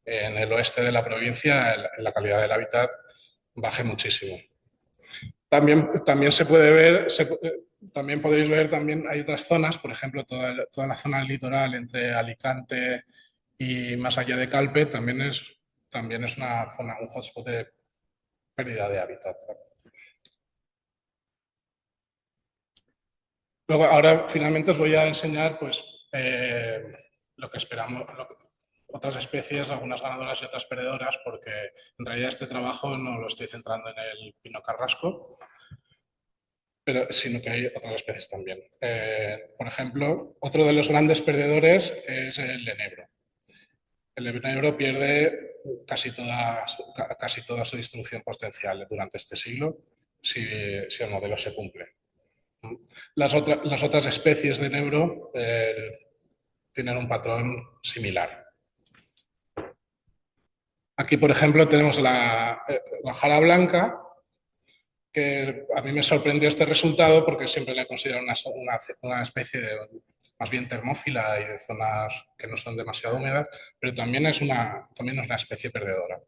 en el oeste de la provincia la calidad del hábitat baje muchísimo. También se puede ver, también podéis ver, hay otras zonas, por ejemplo, toda la zona del litoral entre Alicante y más allá de Calpe, también es una zona, un hotspot de pérdida de hábitat. Luego, ahora finalmente os voy a enseñar pues, lo que esperamos, otras especies, algunas ganadoras y otras perdedoras, porque en realidad este trabajo no lo estoy centrando en el pino carrasco, sino que hay otras especies también. Por ejemplo, otro de los grandes perdedores es el enebro. El enebro pierde casi toda su distribución potencial durante este siglo si el modelo se cumple. Las otras especies de enebro tienen un patrón similar. Aquí, por ejemplo, tenemos la jara blanca, que a mí me sorprendió este resultado porque siempre la considero una especie más bien termófila y de zonas que no son demasiado húmedas, pero también es una especie perdedora.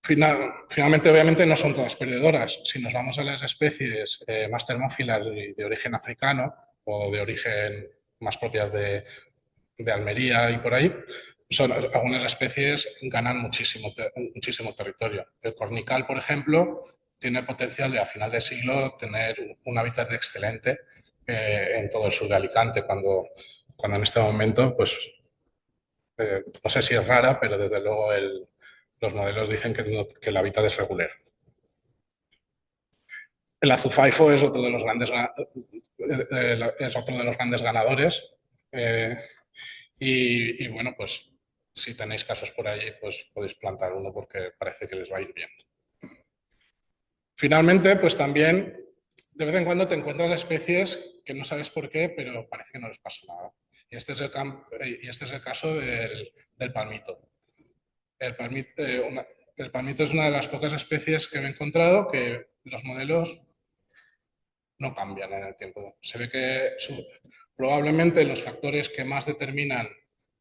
Finalmente, obviamente, no son todas perdedoras. Si nos vamos a las especies más termófilas de origen africano o de origen más propias de Almería y por ahí, algunas especies ganan muchísimo territorio. El cornical, por ejemplo, tiene potencial de a final de siglo tener un hábitat excelente en todo el sur de Alicante, cuando en este momento, pues, no sé si es rara, pero desde luego los modelos dicen que el hábitat es regular. El azufaifo es otro de los grandes, ganadores. Y bueno, pues si tenéis casos por allí, pues podéis plantar uno porque parece que les va a ir bien. Finalmente, pues también de vez en cuando te encuentras especies que no sabes por qué, pero parece que no les pasa nada. Y este es el caso del palmito. El palmito es una de las pocas especies que he encontrado que los modelos no cambian en el tiempo. Se ve que probablemente los factores que más determinan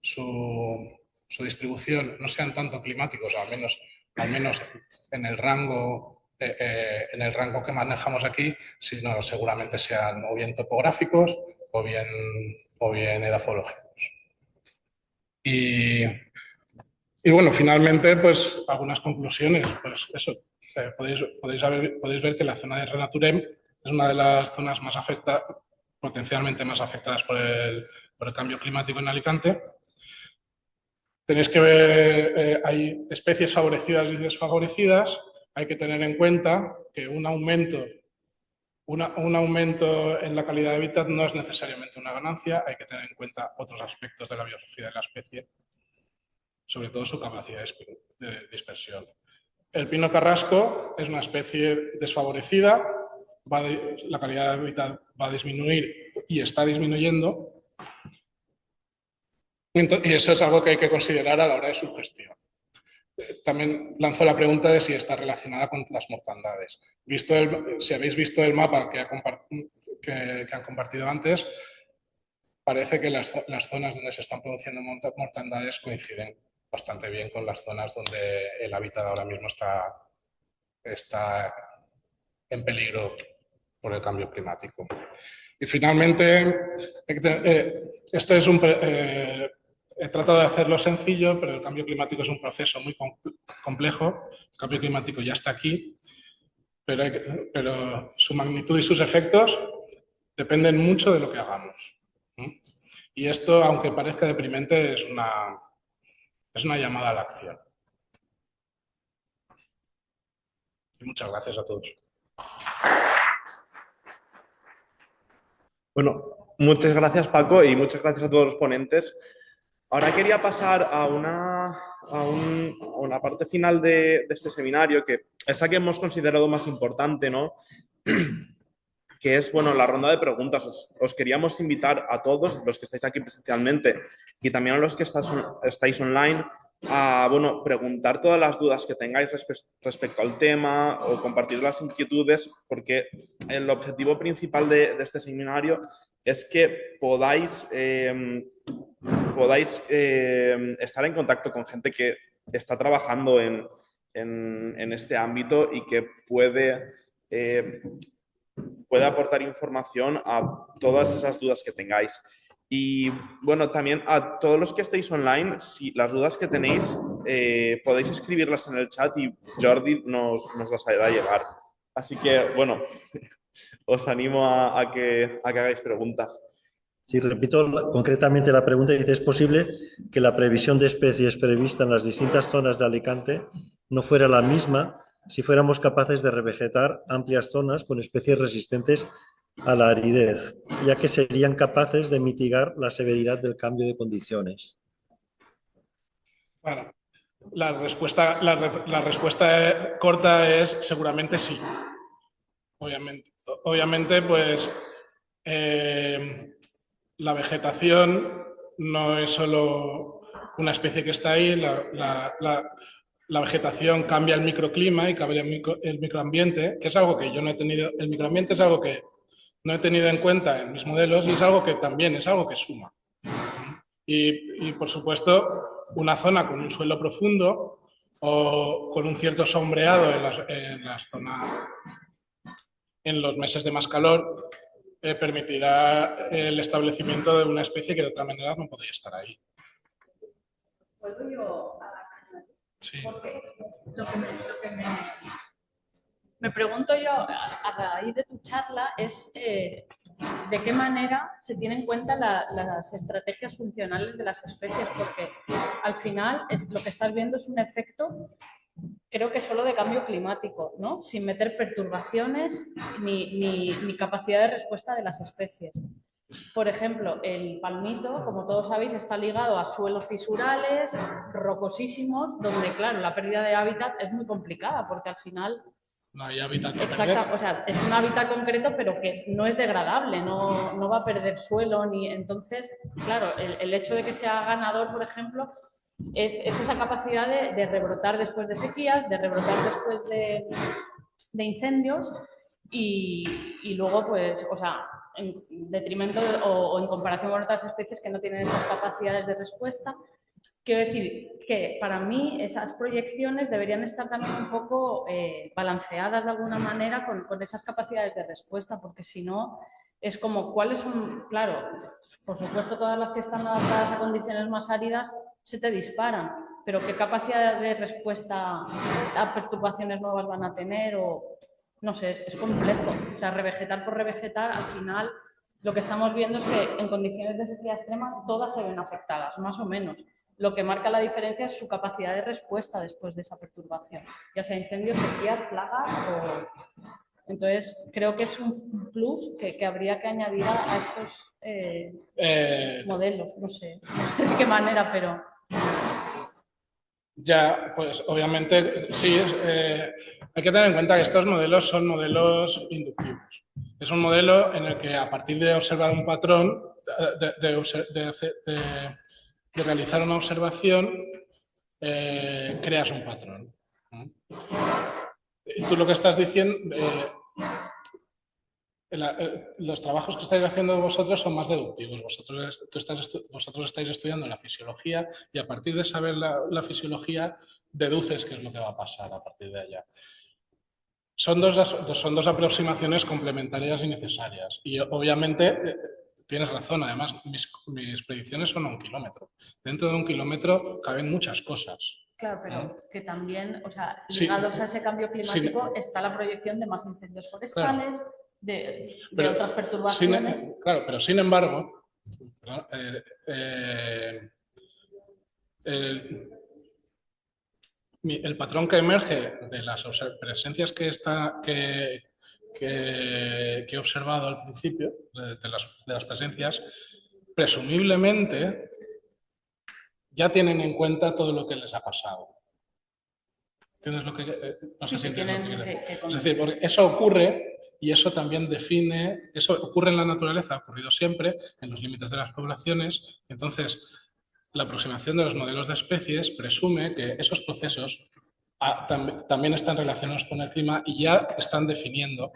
su distribución no sean tanto climáticos, al menos en el rango que manejamos aquí, sino seguramente sean o bien topográficos o bien edafológicos. Y bueno, finalmente, pues algunas conclusiones. Pues eso, podéis ver que la zona de Renaturem es una de las zonas potencialmente más afectadas por el cambio climático en Alicante. Tenéis que ver, hay especies favorecidas y desfavorecidas. Hay que tener en cuenta que un aumento en la calidad de hábitat no es necesariamente una ganancia. Hay que tener en cuenta otros aspectos de la biología de la especie, sobre todo su capacidad de dispersión. El pino carrasco es una especie desfavorecida, la calidad de hábitat va a disminuir y está disminuyendo, y eso es algo que hay que considerar a la hora de su gestión. También lanzo la pregunta de si está relacionada con las mortandades. Si habéis visto el mapa que han compartido antes, parece que las zonas donde se están produciendo mortandades coinciden bastante bien con las zonas donde el hábitat ahora mismo está en peligro por el cambio climático. Y finalmente, he tratado de hacerlo sencillo, pero el cambio climático es un proceso muy complejo. El cambio climático ya está aquí, pero su magnitud y sus efectos dependen mucho de lo que hagamos. Y esto, aunque parezca deprimente, es una llamada a la acción. Y muchas gracias a todos. Bueno, muchas gracias, Paco, y muchas gracias a todos los ponentes. Ahora quería pasar a una parte final de este seminario, que es la que hemos considerado más importante, ¿no? Que es, bueno, la ronda de preguntas. Os queríamos invitar a todos los que estáis aquí presencialmente y también a los que estáis online a, bueno, preguntar todas las dudas que tengáis respecto al tema o compartir las inquietudes, porque el objetivo principal de este seminario es que podáis estar en contacto con gente que está trabajando en este ámbito y que puede aportar información a todas esas dudas que tengáis. Y bueno, también a todos los que estéis online, si las dudas que tenéis, podéis escribirlas en el chat y Jordi nos las hará llegar. Así que, bueno, os animo a que hagáis preguntas. Si repito concretamente la pregunta, dice: ¿es posible que la previsión de especies prevista en las distintas zonas de Alicante no fuera la misma si fuéramos capaces de revegetar amplias zonas con especies resistentes a la aridez, ya que serían capaces de mitigar la severidad del cambio de condiciones? Bueno, la respuesta corta es seguramente sí. Obviamente, pues la vegetación no es solo una especie que está ahí, la vegetación cambia el microclima y cambia el microambiente, que es algo que yo no he tenido. El microambiente es algo que no he tenido en cuenta en mis modelos y es algo que también es algo que suma. Y por supuesto, una zona con un suelo profundo o con un cierto sombreado en las zonas, en los meses de más calor, permitirá el establecimiento de una especie que de otra manera no podría estar ahí. ¿Puedo yo a la caña? Sí. Porque me pregunto yo a raíz de tu charla es de qué manera se tienen en cuenta las estrategias funcionales de las especies, porque al final lo que estás viendo es un efecto, creo que solo de cambio climático, ¿no? Sin meter perturbaciones ni capacidad de respuesta de las especies. Por ejemplo, el palmito, como todos sabéis, está ligado a suelos fisurales, rocosísimos, donde, claro, la pérdida de hábitat es muy complicada, porque al final... No hay hábitat que Exacto, perder. o sea, es un hábitat concreto, pero que no es degradable, no va a perder suelo, ni entonces, claro, el hecho de que sea ganador, por ejemplo, es esa capacidad de rebrotar después de sequías, de rebrotar después de incendios y luego, pues, o sea, en detrimento o en comparación con otras especies que no tienen esas capacidades de respuesta. Quiero decir que para mí esas proyecciones deberían estar también un poco balanceadas de alguna manera con esas capacidades de respuesta, porque si no, es como cuáles son, claro, por supuesto todas las que están adaptadas a condiciones más áridas se te disparan, pero qué capacidad de respuesta a perturbaciones nuevas van a tener o no sé, es complejo. O sea, revegetar por revegetar, al final lo que estamos viendo es que en condiciones de sequía extrema todas se ven afectadas, más o menos. Lo que marca la diferencia es su capacidad de respuesta después de esa perturbación, ya sea incendios, sequías, plagas o... Entonces, creo que es un plus que habría que añadir a estos modelos, no sé de qué manera, pero... Ya, pues obviamente sí, hay que tener en cuenta que estos modelos son modelos inductivos. Es un modelo en el que a partir de observar un patrón, de realizar una observación, creas un patrón. Y tú lo que estás diciendo, los trabajos que estáis haciendo vosotros son más deductivos. Vosotros estáis estudiando la fisiología y a partir de saber la fisiología deduces qué es lo que va a pasar a partir de allá. Son dos aproximaciones complementarias y necesarias. Y obviamente tienes razón, además mis predicciones son a 1 kilómetro. Dentro de 1 kilómetro caben muchas cosas. Claro, pero que también, o sea, Sí, ligados a ese cambio climático está la proyección de más incendios forestales, claro, de pero otras perturbaciones. claro, pero sin embargo, el patrón que emerge de las presencias que he observado al principio, de las presencias, presumiblemente ya tienen en cuenta todo lo que les ha pasado. ¿Entiendes lo que no sé si entiendes lo que quiero decir? Es decir, porque eso ocurre y eso también define, eso ocurre en la naturaleza, ha ocurrido siempre en los límites de las poblaciones. Entonces, la aproximación de los modelos de especies presume que esos procesos también están relacionados con el clima y ya están definiendo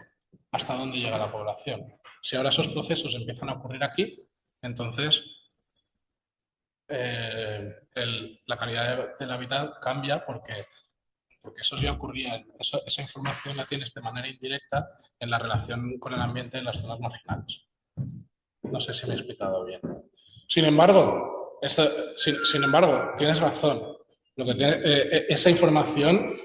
hasta dónde llega la población. Si ahora esos procesos empiezan a ocurrir aquí, entonces la calidad del hábitat cambia porque eso ya ocurría, esa información la tienes de manera indirecta en la relación con el ambiente en las zonas marginales. No sé si me he explicado bien. Sin embargo, tienes razón. Esa información,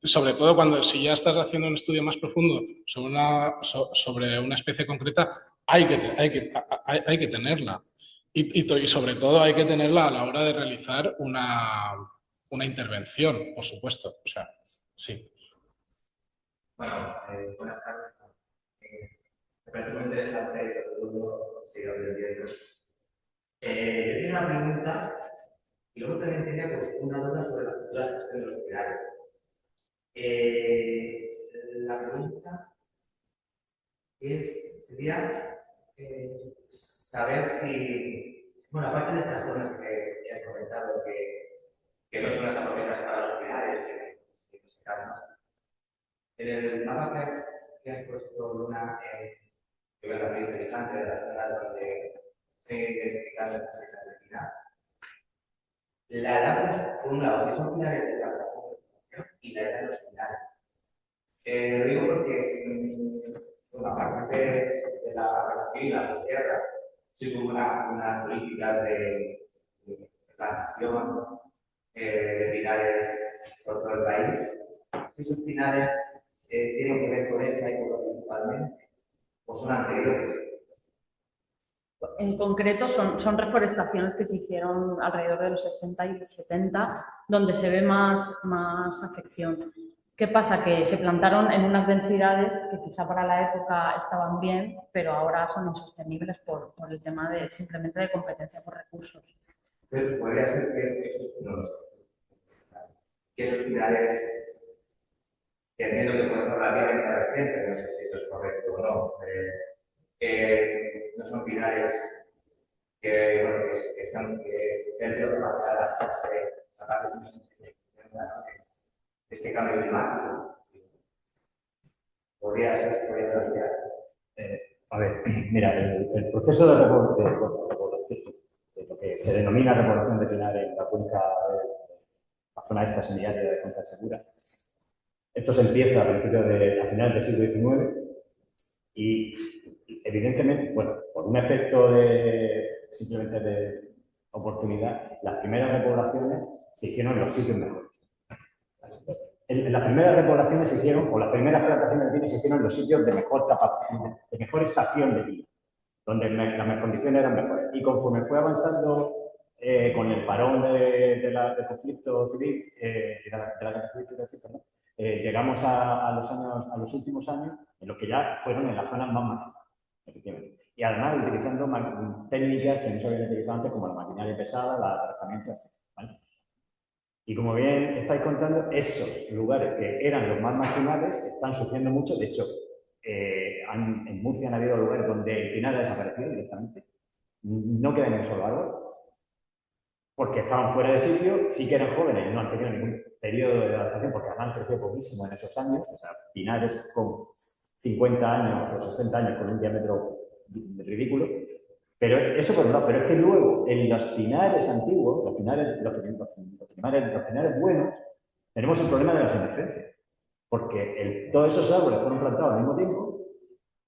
sobre todo si ya estás haciendo un estudio más profundo sobre una especie concreta, hay que tenerla. Y sobre todo hay que tenerla a la hora de realizar una intervención, por supuesto. O sea, sí. Bueno, buenas tardes. Me parece muy interesante todo el mundo sigue aprendiendo. Yo tengo una pregunta y luego también tenía pues, una duda sobre la futura gestión de los pilares. La pregunta sería saber si, bueno, aparte de estas zonas que has comentado que no son las apropiadas para los pilares, que no se calman, en el mapa que has puesto, Luna, que me parece interesante, de las zonas donde se identifican las necesidades de final. La edad, por un lado, si son pilares de la plataforma, Lo digo porque, bueno, aparte de la relación y la posguerra, sí hubo unas políticas de plantación de pinares por todo el país. Si esos pinares tienen que ver con esa época principalmente, o son anteriores. En concreto son reforestaciones que se hicieron alrededor de los 60 y 70, donde se ve más afección. ¿Qué pasa? Que se plantaron en unas densidades que quizá para la época estaban bien, pero ahora son insostenibles por el tema de simplemente de competencia por recursos. Pero podría ser que esos pinares, que entiendo que son relativamente recientes, no sé si eso es correcto o no, no son pinares que, bueno, que están dentro de la parte de este cambio climático. Podría ser. A ver, mira, el proceso de repoblación, de lo que se denomina repoblación de pinares en la cuenca de la zona esta semiárida de Cuenca Segura, esto se empieza a finales del siglo XIX y evidentemente, bueno, por un efecto simplemente de oportunidad, las primeras repoblaciones se hicieron en los sitios mejores. Las primeras repoblaciones se hicieron, o las primeras plantaciones de pino se hicieron en los sitios de mejor estación de pino, donde las condiciones eran mejores. Y conforme fue avanzando con el parón del conflicto civil, de la guerra civil, perdón, llegamos a los últimos años en los que ya fueron en las zonas más marginales, efectivamente. Y además utilizando técnicas que no se habían utilizado antes, como la maquinaria pesada, el atracamiento, etc. ¿Vale? Y como bien estáis contando, esos lugares que eran los más marginales están sufriendo mucho. De hecho, en Murcia han habido lugares donde el pinar ha desaparecido directamente. No queda ni un solo árbol, porque estaban fuera de sitio, sí que eran jóvenes, no han tenido ningún periodo de adaptación, porque han crecido poquísimo en esos años. O sea, pinares con 50 años o 60 años con un diámetro ridículo. Pero eso por un lado, pero es que luego en los pinares antiguos, los pinares buenos, tenemos el problema de la senescencia. Porque todos esos árboles fueron plantados al mismo tiempo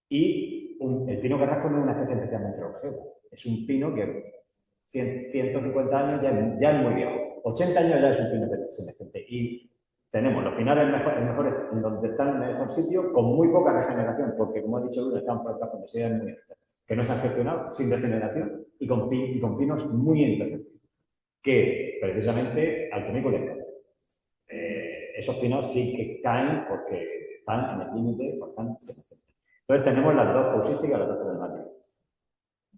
y el pino carrasco no es una especie especialmente longeva. Es un pino que 150 años ya es muy viejo. 80 años ya es un pino senescente. Y tenemos los pinares mejores, en donde están en el mejor sitio, con muy poca regeneración, porque como ha dicho Bruno, están plantados con densidades muy altas, que no se han gestionado, sin regeneración, y con pinos muy envejecidos, que precisamente al tónico le encanta. Esos pinos sí que caen porque están en el límite, porque están senescentes. Entonces tenemos las dos causísticas, las dos problemáticas.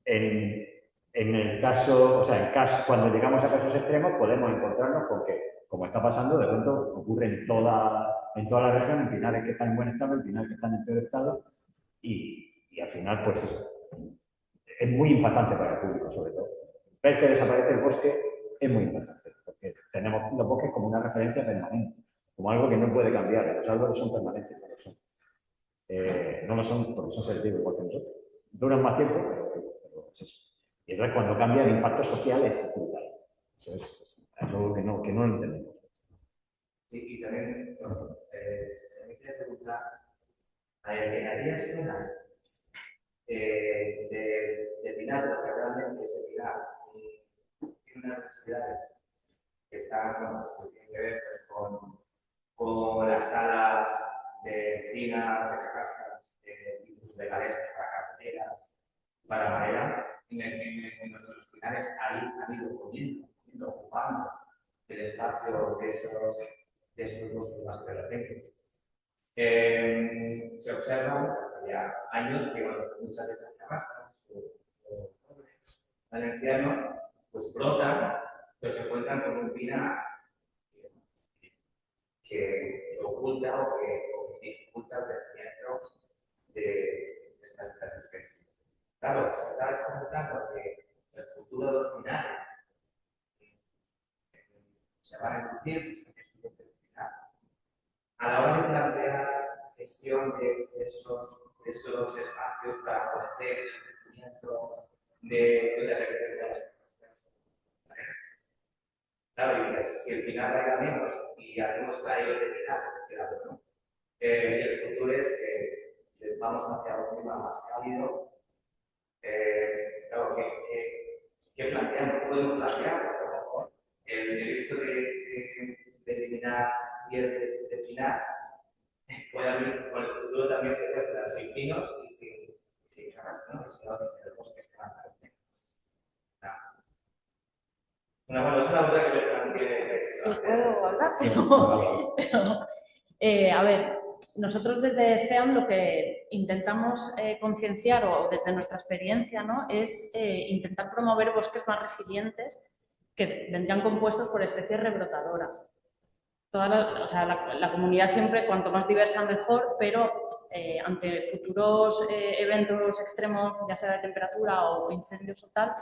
En el caso, o sea, cuando llegamos a casos extremos, podemos encontrarnos con que, como está pasando, de pronto ocurre en toda la región, en pinares que están en buen estado, en pinares que están en peor estado, y al final, pues es muy impactante para el público, sobre todo. Ver que desaparece el bosque es muy importante, porque tenemos los bosques como una referencia permanente, como algo que no puede cambiar. Los árboles son permanentes, no lo son. No lo son porque son seres vivos igual que nosotros. Duran más tiempo, pero es eso. Y entonces cuando cambia el impacto social es brutal. Eso es algo que no lo entendemos. Y también, quería preguntar, en aquellas zonas de pinar, porque realmente ese pinar tiene unas necesidades que están, bueno, que tienen que ver pues, con las talas de encina, de cascas, incluso de galeras para carreteras, para madera. En nuestros pinares han ido comiendo, ocupando el espacio de esos bosques más perfectos. Se observa ya años que bueno, muchas de esas carrascas o valencianos pues brotan, pero se encuentran con un pinar que oculta o que dificulta el crecimiento de estas especies. Claro, se está descontando que el futuro de los pinares se va a reducir, pues, a la hora de plantear la gestión de esos espacios para favorecer el crecimiento de las actividades. Claro, dices, si el pinar vaya menos y hacemos talleres de pinar, ¿no? el futuro es que vamos hacia un clima más cálido. Claro, ¿qué planteamos? ¿Qué podemos plantear? A lo mejor el hecho de eliminar vías de pinar puede abrir con el futuro también te puede quedar sin pinos y sin caras, ¿no? Y si no, desde el bosque se van a caer. Bueno, es una duda que me planteé. ¿Puedo hablar? A ver, nosotros desde CEAM lo que intentamos concienciar, o desde nuestra experiencia, ¿no?, es intentar promover bosques más resilientes que vendrían compuestos por especies rebrotadoras. La comunidad siempre, cuanto más diversa mejor, pero ante futuros eventos extremos, ya sea de temperatura o incendios o tal,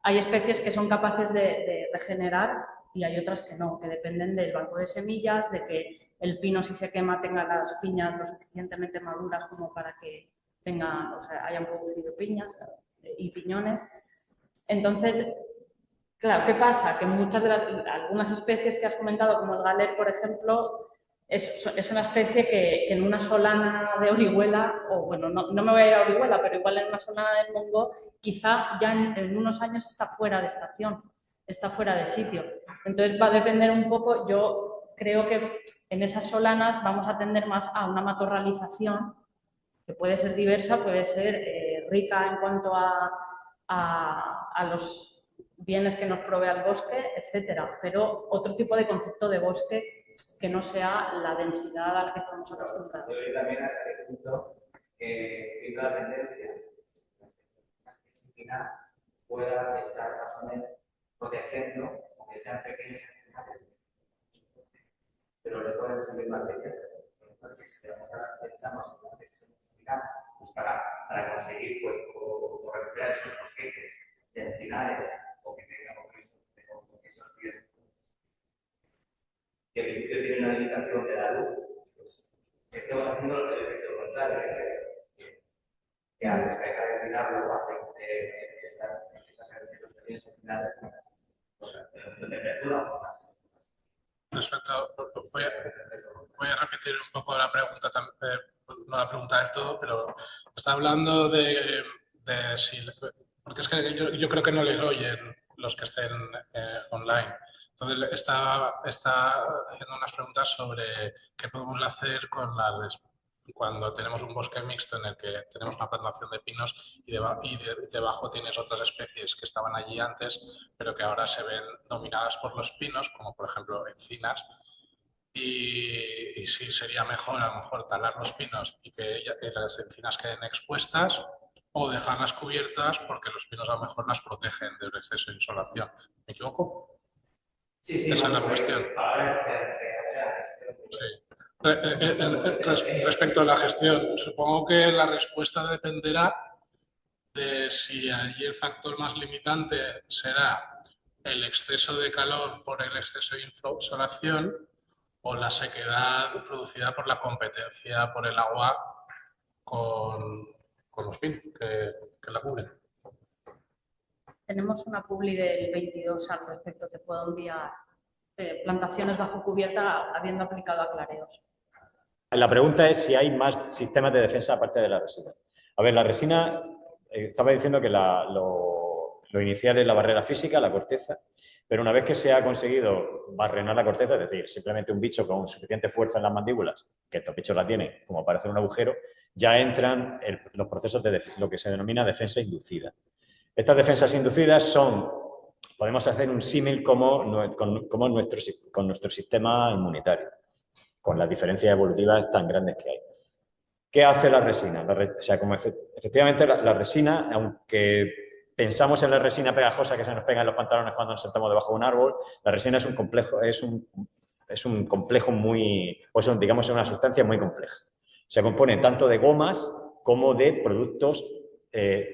hay especies que son capaces de regenerar y hay otras que no, que dependen del banco de semillas, de que el pino, si se quema, tenga las piñas lo suficientemente maduras como para que hayan producido piñas y piñones. Entonces, claro, ¿qué pasa? Que muchas de algunas especies que has comentado, como el galer, por ejemplo, es una especie que en una solana de Orihuela, o bueno, no me voy a ir a Orihuela, pero igual en una solana del Mongo, quizá ya en unos años está fuera de estación, está fuera de sitio. Entonces va a depender un poco, yo creo que en esas solanas vamos a tender más a una matorralización, que puede ser diversa, puede ser rica en cuanto a los bienes que nos provee el bosque, etcétera, pero otro tipo de concepto de bosque que no sea la densidad a la que estamos acostumbrados. Yo también hasta el punto que la tendencia final pueda estar más o menos protegiendo, aunque sean pequeños animales, pero les pueden servir más pequeños. Porque si ahora pensamos en una decisión final, pues para conseguir pues, o recuperar esos bosquetes de encinares o que tengan esos pies que al principio tienen una limitación de la luz, pues estamos haciendo el efecto contrario, que al dejar de mirarlo hace esas pequeños encinares de temperatura o más. Respecto, voy a repetir un poco la pregunta, no la pregunta del todo, pero está hablando de si, porque es que yo creo que no les oyen los que estén online. Entonces está haciendo unas preguntas sobre qué podemos hacer cuando tenemos un bosque mixto en el que tenemos una plantación de pinos y debajo tienes otras especies que estaban allí antes, pero que ahora se ven dominadas por los pinos, como por ejemplo encinas, y sí sería mejor a lo mejor talar los pinos y que las encinas queden expuestas o dejarlas cubiertas porque los pinos a lo mejor las protegen del exceso de insolación. ¿Me equivoco? Sí, esa es la cuestión. Sí. Respecto a la gestión, supongo que la respuesta dependerá de si allí el factor más limitante será el exceso de calor por el exceso de insolación o la sequedad producida por la competencia por el agua con los pinos que la cubren. Tenemos una publi del 22 al respecto que puedo enviar, plantaciones bajo cubierta habiendo aplicado aclareos. La pregunta es si hay más sistemas de defensa aparte de la resina. A ver, la resina, estaba diciendo que lo inicial es la barrera física, la corteza, pero una vez que se ha conseguido barrenar la corteza, es decir, simplemente un bicho con suficiente fuerza en las mandíbulas, que estos bichos la tienen como para hacer un agujero, ya entran los procesos de lo que se denomina defensa inducida. Estas defensas inducidas son, podemos hacer un símil con nuestro sistema inmunitario, con las diferencias evolutivas tan grandes que hay. ¿Qué hace la resina? Efectivamente, la resina, aunque pensamos en la resina pegajosa que se nos pega en los pantalones cuando nos sentamos debajo de un árbol, la resina es un complejo muy, digamos, es una sustancia muy compleja. Se compone tanto de gomas como de productos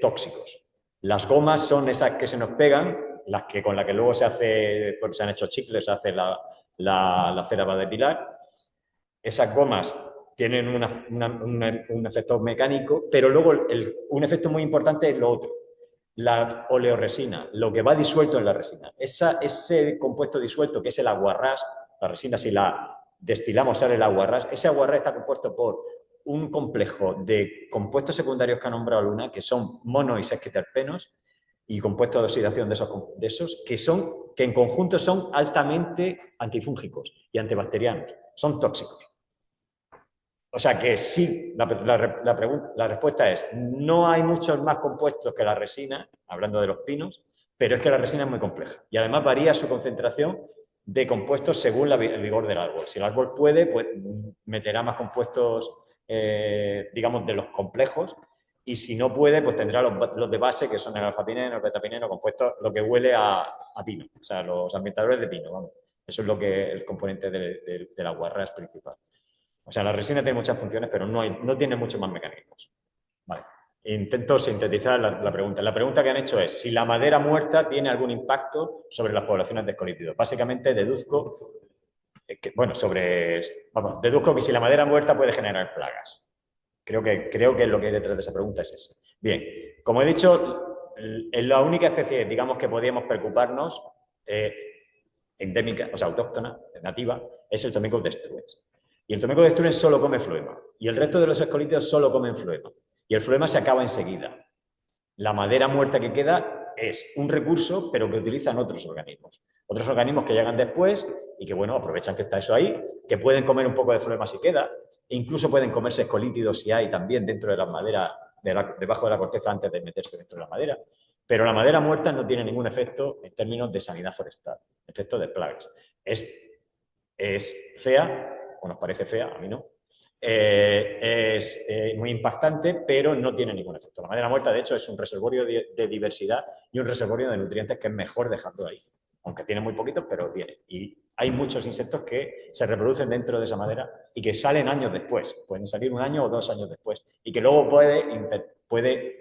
tóxicos. Las gomas son esas que se nos pegan, con las que luego se hace, porque se han hecho chicles, se hace la cera para depilar. Esas gomas tienen un efecto mecánico, pero luego un efecto muy importante es lo otro, la oleoresina, lo que va disuelto en la resina. Ese compuesto disuelto, que es el aguarrás, la resina si la destilamos, sale el aguarrás. Ese aguarrás está compuesto por un complejo de compuestos secundarios que ha nombrado Luna, que son mono y sesquiterpenos, y compuestos de oxidación de esos que en conjunto son altamente antifúngicos y antibacterianos. Son tóxicos. O sea que sí, la respuesta es, no hay muchos más compuestos que la resina, hablando de los pinos, pero es que la resina es muy compleja y además varía su concentración de compuestos según el vigor del árbol. Si el árbol puede, pues meterá más compuestos, digamos, de los complejos, y si no puede, pues tendrá los de base, que son el alfa-pineno, el beta-pineno, compuestos, lo que huele a pino, o sea, los ambientadores de pino, vamos. Eso es lo que el componente del aguarrás principal. O sea, la resina tiene muchas funciones, pero no tiene muchos más mecanismos. Vale. Intento sintetizar la pregunta. La pregunta que han hecho es si la madera muerta tiene algún impacto sobre las poblaciones de escolítidos. Básicamente deduzco deduzco que si la madera muerta puede generar plagas. Creo que lo que hay detrás de esa pregunta es eso. Bien, como he dicho, la única especie, digamos, que podríamos preocuparnos, endémica, o sea, autóctona, nativa, es el Tomicus destruens. Y el Tomicus destruens solo come floema. Y el resto de los escolídeos solo comen floema. Y el floema se acaba enseguida. La madera muerta que queda es un recurso, pero que utilizan otros organismos. Otros organismos que llegan después y que, bueno, aprovechan que está eso ahí, que pueden comer un poco de floema si queda, e incluso pueden comerse escolítidos si hay también dentro de las maderas, debajo de la corteza antes de meterse dentro de la madera. Pero la madera muerta no tiene ningún efecto en términos de sanidad forestal, efecto de plagas. Es fea, o nos parece fea, a mí no. Es muy impactante, pero no tiene ningún efecto. La madera muerta, de hecho, es un reservorio de diversidad y un reservorio de nutrientes que es mejor dejarlo ahí. Aunque tiene muy poquitos, pero tiene. Y hay muchos insectos que se reproducen dentro de esa madera y que salen años después. Pueden salir 1 año o 2 años después. Y que luego puede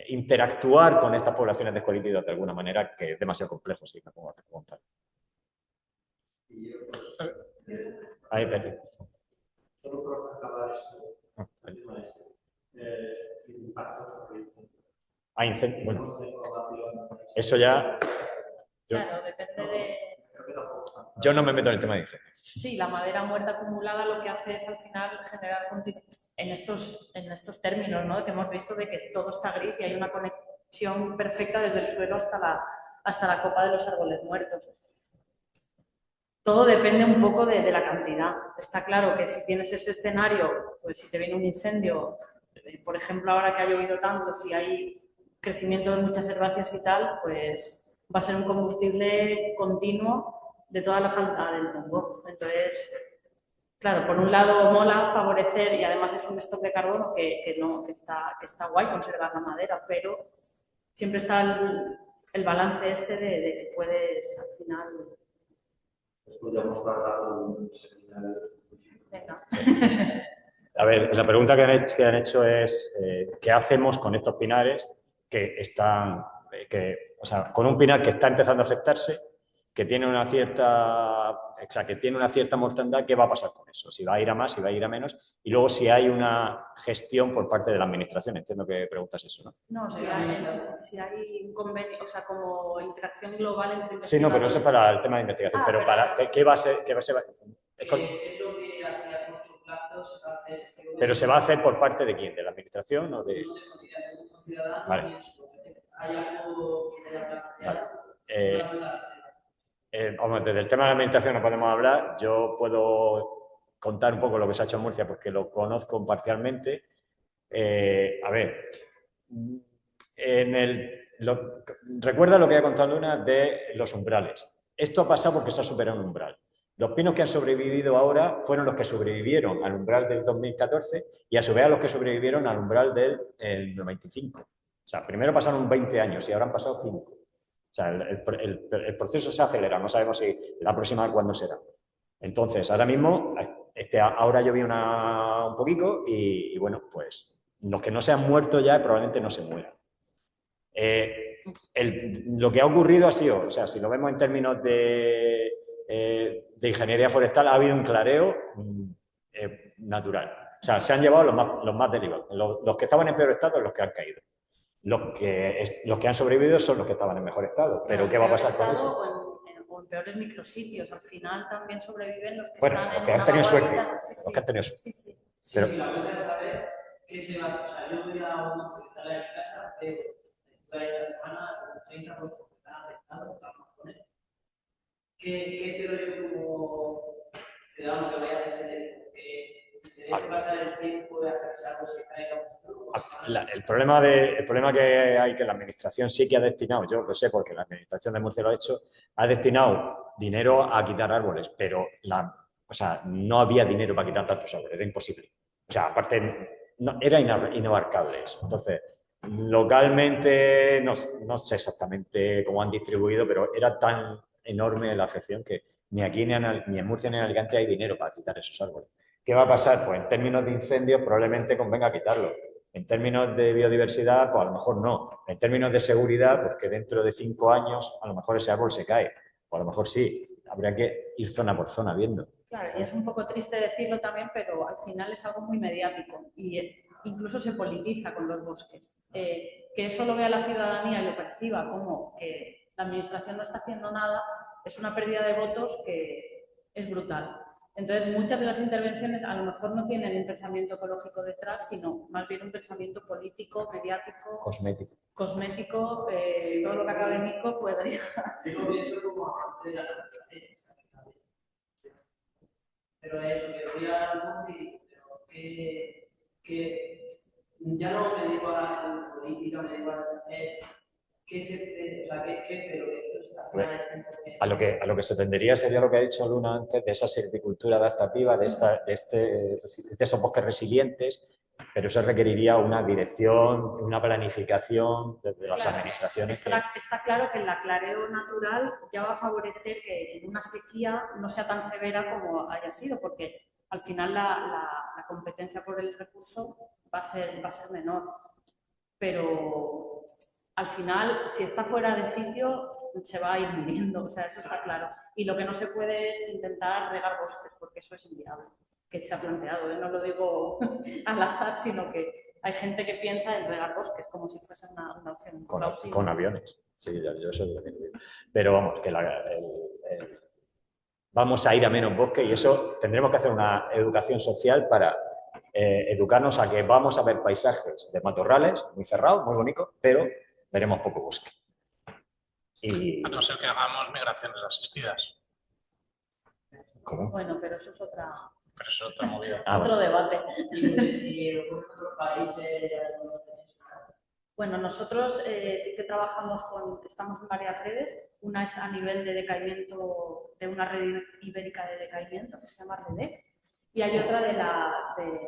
interactuar con estas poblaciones de escolítidos de alguna manera, que es demasiado complejo, si me pongo a preguntar. Ahí, Pepe. Solo por acabar impacto sobre incendio. Bueno, eso ya... Claro, depende de... Yo no me meto en el tema de incendios. Sí, la madera muerta acumulada lo que hace es al final generar en estos términos, ¿no? Que hemos visto de que todo está gris y hay una conexión perfecta desde el suelo hasta la copa de los árboles muertos. Todo depende un poco de la cantidad. Está claro que si tienes ese escenario, pues si te viene un incendio, por ejemplo, ahora que ha llovido tanto, si hay crecimiento de muchas herbáceas y tal, pues va a ser un combustible continuo de toda la falta del hongo. Entonces, claro, por un lado mola favorecer y además es un stock de carbono que está guay conservar la madera, pero siempre está el balance este de que puedes al final... Podríamos guardar un seminario. Venga. A ver, la pregunta que han hecho es ¿qué hacemos con estos pinares que están, o sea, con un pinar que está empezando a afectarse, que tiene una cierta mortandad? ¿Qué va a pasar con eso? Si va a ir a más, si va a ir a menos, y luego si hay una gestión por parte de la administración. Entiendo que preguntas eso, ¿no? No, si hay un convenio, o sea, como interacción global entre... Sí, no, pero eso es para el tema de investigación. Pero para ¿qué va a ser? ¿Qué es lo que así a corto plazo se va a hacer? ¿Pero se va a hacer por parte de quién? ¿De la administración o de...? No tengo ni idea, tengo un ciudadano Vale. y eso. ¿Hay algo que se haya planteado? Vamos, desde el tema de la administración no podemos hablar. Yo puedo contar un poco lo que se ha hecho en Murcia porque lo conozco parcialmente. A ver, recuerda lo que ha contado Luna de los umbrales. Esto ha pasado porque se ha superado un umbral. Los pinos que han sobrevivido ahora fueron los que sobrevivieron al umbral del 2014 y a su vez a los que sobrevivieron al umbral del 95. O sea, primero pasaron 20 años y ahora han pasado 5. O sea, el proceso se acelera, no sabemos si la próxima cuándo será. Entonces, ahora mismo, ahora llovió un poquito y bueno, pues los que no se han muerto ya probablemente no se mueran. Lo que ha ocurrido ha sido, o sea, si lo vemos en términos de ingeniería forestal, ha habido un clareo natural. O sea, se han llevado los más derivados. Los que estaban en peor estado son los que han caído. Los que han sobrevivido son los que estaban en mejor estado. Pero ¿qué va a pasar con eso? O en peores micrositios. Al final también sobreviven los que Bueno, están los en que han una tenido suerte. vaguadita. Sí, Los que han tenido suerte. sí, sí. Sí, Pero- sí, la cosa es saber qué se va. O sea, yo voy a un hospital de mi casa, pero esta semana un 30% que están afectados, estamos con él. ¿Qué espero yo como ciudadano que vaya a hacer? Que se deje pasar el tiempo de hacer algo se caiga El problema que hay que la administración sí que ha destinado, yo lo sé porque la administración de Murcia lo ha hecho, ha destinado dinero a quitar árboles, pero o sea, no había dinero para quitar tantos árboles, era imposible. O sea, aparte, era inabarcable eso. Entonces, localmente, no sé exactamente cómo han distribuido, pero era tan enorme la afección que ni aquí ni en Murcia ni en Alicante hay dinero para quitar esos árboles. ¿Qué va a pasar? Pues en términos de incendios probablemente convenga quitarlo. En términos de biodiversidad, pues a lo mejor no. En términos de seguridad, pues que dentro de 5 años a lo mejor ese árbol se cae. O a lo mejor sí. Habría que ir zona por zona viendo. Claro, y es un poco triste decirlo también, pero al final es algo muy mediático y incluso se politiza con los bosques. Que eso lo vea la ciudadanía y lo perciba como que la administración no está haciendo nada, es una pérdida de votos que es brutal. Entonces, muchas de las intervenciones a lo mejor no tienen un pensamiento ecológico detrás, sino más bien un pensamiento político, mediático, cosmético, todo lo que acabe en Nico podría... Yo pienso como amante de la naturaleza, pero eso, que voy al monte y que ya no me digo a la política, me digo a qué se, o sea, qué pero que esto está fuera del 100%. A lo que se tendería sería lo que ha dicho Luna antes, de esa silvicultura adaptativa, de esos bosques resilientes, pero eso requeriría una dirección, una planificación desde las administraciones. Está claro que el clareo natural ya va a favorecer que en una sequía no sea tan severa como haya sido, porque al final la competencia por el recurso va a ser menor. Pero al final, si está fuera de sitio, se va a ir muriendo, o sea, eso está claro. Y lo que no se puede es intentar regar bosques, porque eso es inviable, que se ha planteado. No lo digo al azar, sino que hay gente que piensa en regar bosques como si fuese una opción plausible. Con aviones, sí, yo eso lo digo. Pero vamos, que vamos a ir a menos bosque y eso tendremos que hacer una educación social para educarnos a que vamos a ver paisajes de matorrales muy cerrados, muy bonitos, pero veremos poco bosque. A no ser que hagamos migraciones asistidas. ¿Cómo? Bueno, pero eso es otra... Pero eso es otra movida. Otro debate. Y si en otros países Bueno, nosotros sí que trabajamos estamos en varias redes. Una es a nivel de decaimiento, de una red ibérica de decaimiento que se llama REDEC, y hay otra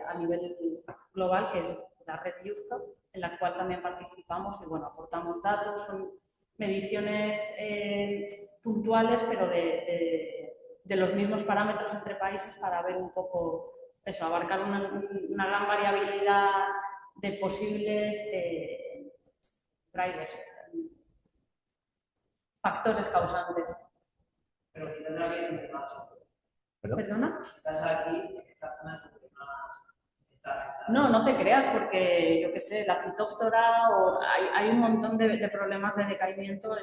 a nivel global que es la red UFO, en la cual también participamos y bueno, aportamos datos, son mediciones puntuales, pero de los mismos parámetros entre países para ver un poco eso, abarcar una gran variabilidad de posibles drivers, factores causantes. Pero quizás no había que más. ¿Perdona? Quizás aquí, en esta zona, más está afectada. No te creas, porque yo qué sé, la fitóftora, o hay un montón de problemas de decaimiento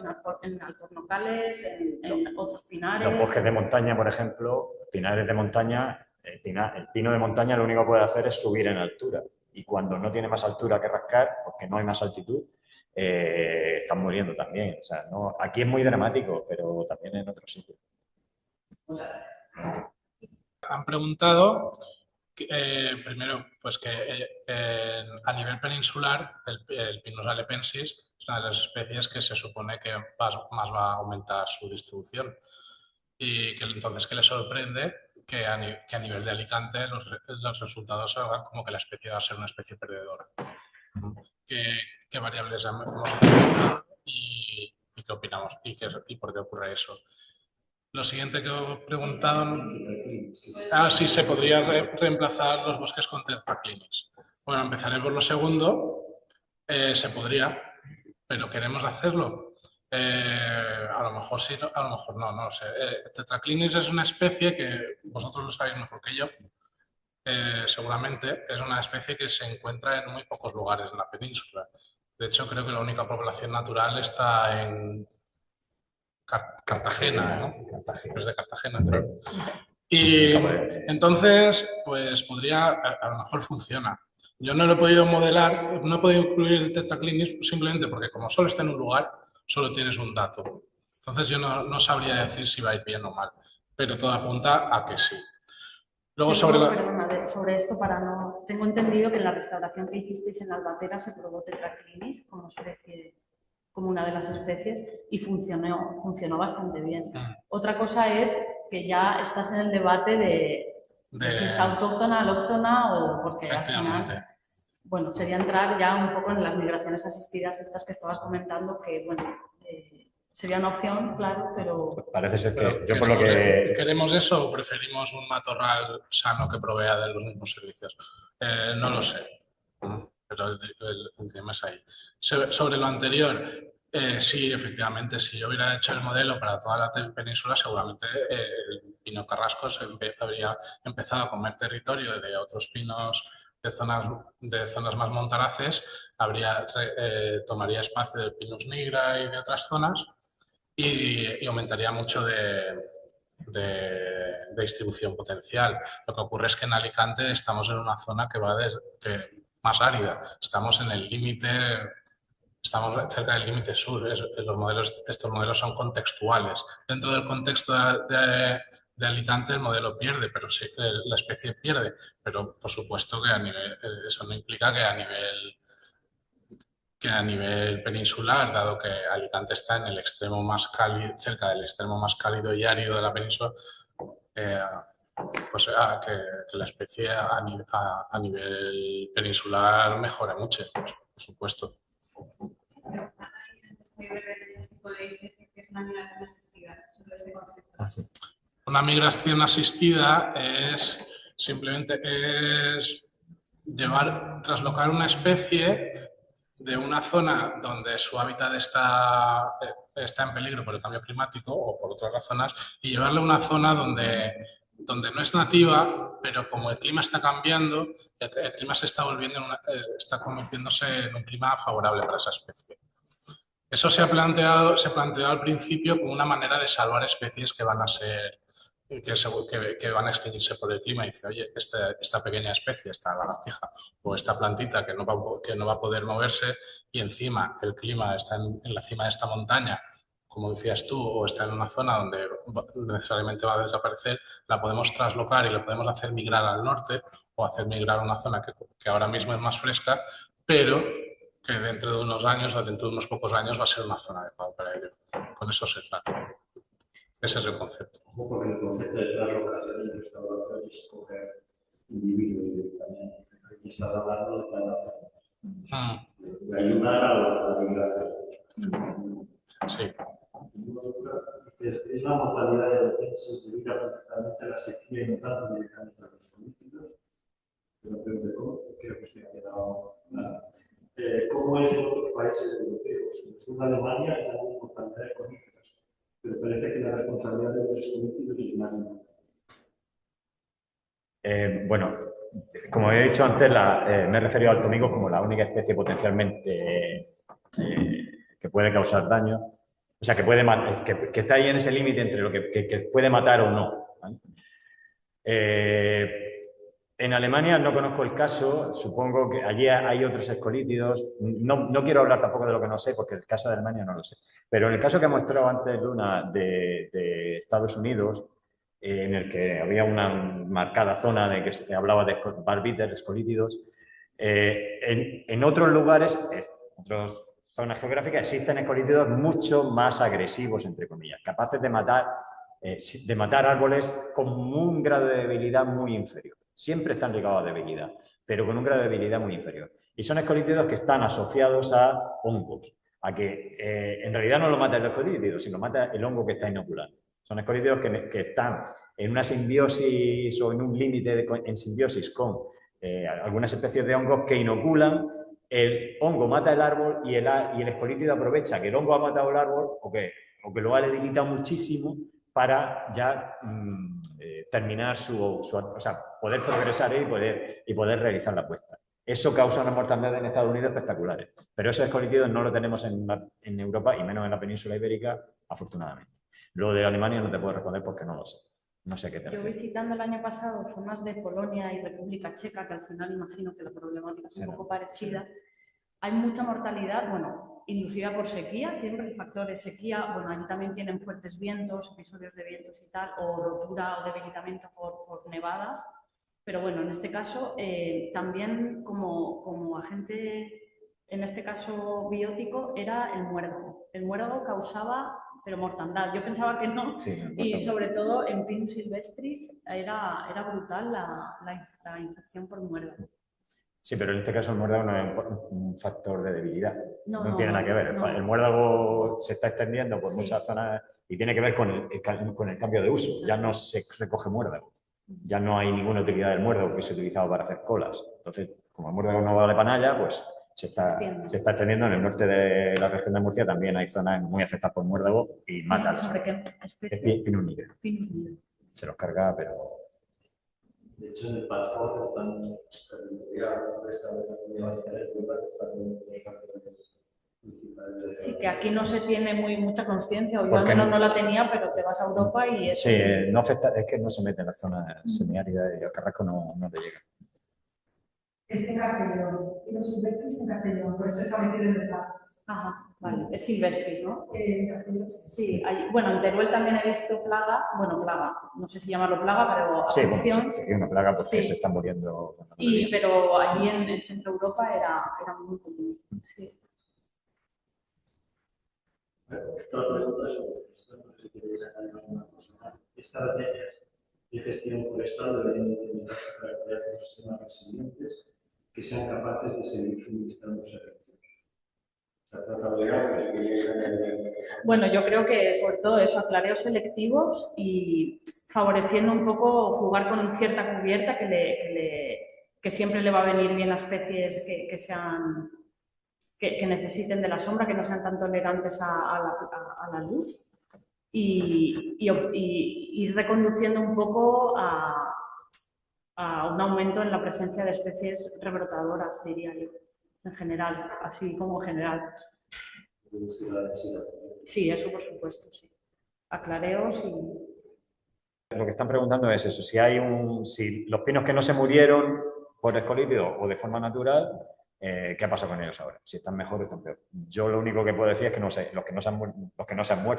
en alcornocales, en otros pinares. Los bosques de montaña, por ejemplo, pinares de montaña, el pino de montaña lo único que puede hacer es subir en altura. Y cuando no tiene más altura que rascar, porque no hay más altitud, están muriendo también. O sea, aquí es muy dramático, pero también en otros sitios. Muchas gracias. Han preguntado, primero, pues que a nivel peninsular el Pinus alepensis es una de las especies que se supone que más va a aumentar su distribución y que entonces que le sorprende que a nivel de Alicante los resultados salgan como que la especie va a ser una especie perdedora. ¿Qué variables hemos y qué opinamos y por qué ocurre eso? Lo siguiente que he preguntado, si se podría reemplazar los bosques con tetraclinis. Bueno, empezaré por lo segundo. Se podría, pero ¿queremos hacerlo? A lo mejor sí, a lo mejor no lo sé. Tetraclinis es una especie que vosotros lo sabéis mejor que yo. Seguramente es una especie que se encuentra en muy pocos lugares en la península. De hecho, creo que la única población natural está en Cartagena, ¿no? Es de Cartagena, creo. Y entonces, pues podría, a lo mejor funciona. Yo no lo he podido modelar, no he podido incluir el tetraclinis simplemente porque como solo está en un lugar, solo tienes un dato. Entonces yo no sabría decir si va a ir bien o mal, pero todo apunta a que sí. Luego sobre esto, tengo entendido que en la restauración que hicisteis en Albatera se probó tetraclinis como una de las especies y funcionó bastante bien. Otra cosa es que ya estás en el debate de si es autóctona, alóctona o porque al final, bueno, sería entrar ya un poco en las migraciones asistidas estas que estabas comentando que, bueno, sería una opción, claro, pero... Parece ser que yo por lo que... ¿Queremos eso o preferimos un matorral sano que provea de los mismos servicios? No lo sé, pero el tema es ahí. Sobre lo anterior, sí, efectivamente, si yo hubiera hecho el modelo para toda la península, seguramente el pino carrasco habría empezado a comer territorio de otros pinos de zonas más montaraces, tomaría espacio del Pinus nigra y de otras zonas, y aumentaría mucho de distribución potencial. Lo que ocurre es que en Alicante estamos en una zona que va más árida. Estamos en el límite, estamos cerca del límite sur. Estos modelos son contextuales. Dentro del contexto de Alicante el modelo pierde, pero sí, la especie pierde. Pero por supuesto que eso no implica que a nivel peninsular, dado que Alicante está en el extremo más cálido, cerca del extremo más cálido y árido de la península, pues que la especie a nivel peninsular mejora mucho, por supuesto. Una migración asistida es simplemente traslocar una especie de una zona donde su hábitat está en peligro por el cambio climático o por otras razones y llevarla a una zona donde no es nativa, pero como el clima está cambiando, el clima se está está convirtiéndose en un clima favorable para esa especie. Eso se planteó al principio como una manera de salvar especies que van a extinguirse por el clima. Y dice, oye, esta pequeña especie, esta lagartija o esta plantita que no va a poder moverse y encima el clima está en la cima de esta montaña, como decías tú, o está en una zona donde necesariamente va a desaparecer, la podemos traslocar y la podemos hacer migrar al norte o hacer migrar a una zona que ahora mismo es más fresca, pero que dentro de unos años o dentro de unos pocos años va a ser una zona adecuada para ello. Con eso se trata. Ese es el concepto. Porque el concepto de translocación y restauración es coger individuos directamente. Aquí está hablando de plantación. De ayudar a la migración. Sí. Es la mortalidad de los se dedica principalmente a la sequía y no tanto directamente a los políticos. Pero creo que estoy quedado claro. ¿Cómo es en otros países europeos? En Alemania hay una mortalidad de coníferas, pero parece que la responsabilidad de los políticos es más importante. Bueno, como he dicho antes, me he referido al tomigo como la única especie potencialmente que puede causar daño. O sea, que está ahí en ese límite entre lo que puede matar o no, ¿vale? En Alemania no conozco el caso, supongo que allí hay otros escolítidos. No quiero hablar tampoco de lo que no sé, porque el caso de Alemania no lo sé. Pero en el caso que ha mostrado antes Luna de Estados Unidos, en el que había una marcada zona de que se hablaba de barbíteros, escolítidos, en otros lugares, otras zonas geográficas, existen escolítidos mucho más agresivos, entre comillas, capaces de matar árboles con un grado de debilidad muy inferior. Siempre están ligados a debilidad, pero con un grado de debilidad muy inferior. Y son escolítidos que están asociados a hongos, a que en realidad no lo mata el escolítido, sino mata el hongo que está inoculado. Son escolítidos que están en una simbiosis o en un límite en simbiosis con algunas especies de hongos que inoculan, el hongo mata el árbol y el escolítido aprovecha que el hongo ha matado el árbol o que lo ha debilitado muchísimo para ya terminar o sea, poder progresar y poder realizar la puesta. Eso causa una mortalidad en Estados Unidos espectaculares, pero esos escolítidos no lo tenemos en Europa y menos en la península ibérica, afortunadamente. Lo de Alemania no te puedo responder porque no lo sé. No sé qué te Yo refieres. visitando el año pasado zonas de Polonia y República Checa, que al final imagino que la problemática es un poco parecida, hay mucha mortalidad, bueno, inducida por sequía, siempre el factor es sequía, bueno, allí también tienen fuertes vientos, episodios de vientos y tal, o rotura o debilitamiento por nevadas, pero bueno, en este caso también como agente, en este caso biótico, era el muérdago. El muérdago causaba, pero mortandad, yo pensaba que no, y sobre todo en Pinus silvestris era brutal la infección por muérdago. Sí, pero en este caso el muérdago no es un factor de debilidad. No, Tiene nada que ver. no. El muérdago se está extendiendo por Sí. muchas zonas y tiene que ver con el cambio de uso. Ya no se recoge muérdago. Ya no hay ninguna utilidad del muérdago que se ha utilizado para hacer colas. Entonces, como el muérdago no vale para nada, pues se está extendiendo. En el norte de la región de Murcia también hay zonas muy afectadas por muérdago y mata. ¿Sobre qué especie? Es Pinus niger. Pinus niger. Se los carga, pero... De hecho, en el PADFOR, el plan territorial forestal de la Comunidad Valenciana, está con los factores principales de... Sí, que aquí no se tiene mucha conciencia, o yo ¿Por al qué menos no? no la tenía, pero te vas a Europa y eso... Sí, no afecta, es que no se mete en las zonas semiáridas y el carrasco no te llega. Es en Castellón, y los silvestris en Castellón, por eso está metido en el plan. Ajá, vale, es silvestris, ¿no? En Castellón, Sí, bueno, en Teruel también he visto plaga, no sé si llamarlo plaga, pero Sí, afección. bueno, sí, es una plaga porque Sí. se están muriendo. Pero allí en Centro Europa era muy común. Sí. Otra pregunta sobre esto, no sé si queréis añadir alguna cosa. Estrategias de gestión forestal deberían implementarse para crear ecosistemas resilientes que sean capaces de seguir suministrando servicios. Bueno, yo creo que sobre todo eso, aclareos selectivos y favoreciendo un poco jugar con cierta cubierta que siempre le va a venir bien a especies que necesiten de la sombra, que no sean tan tolerantes a la luz y ir reconduciendo un poco a un aumento en la presencia de especies rebrotadoras, diría yo, en general, así como en general. Sí, eso por supuesto, sí. Aclareos y... Lo que están preguntando es eso, si los pinos que no se murieron por escolípido o de forma natural, ¿qué pasa con ellos ahora? Si están mejor o están peor. Yo lo único que puedo decir es que no sé, los que no se han muerto.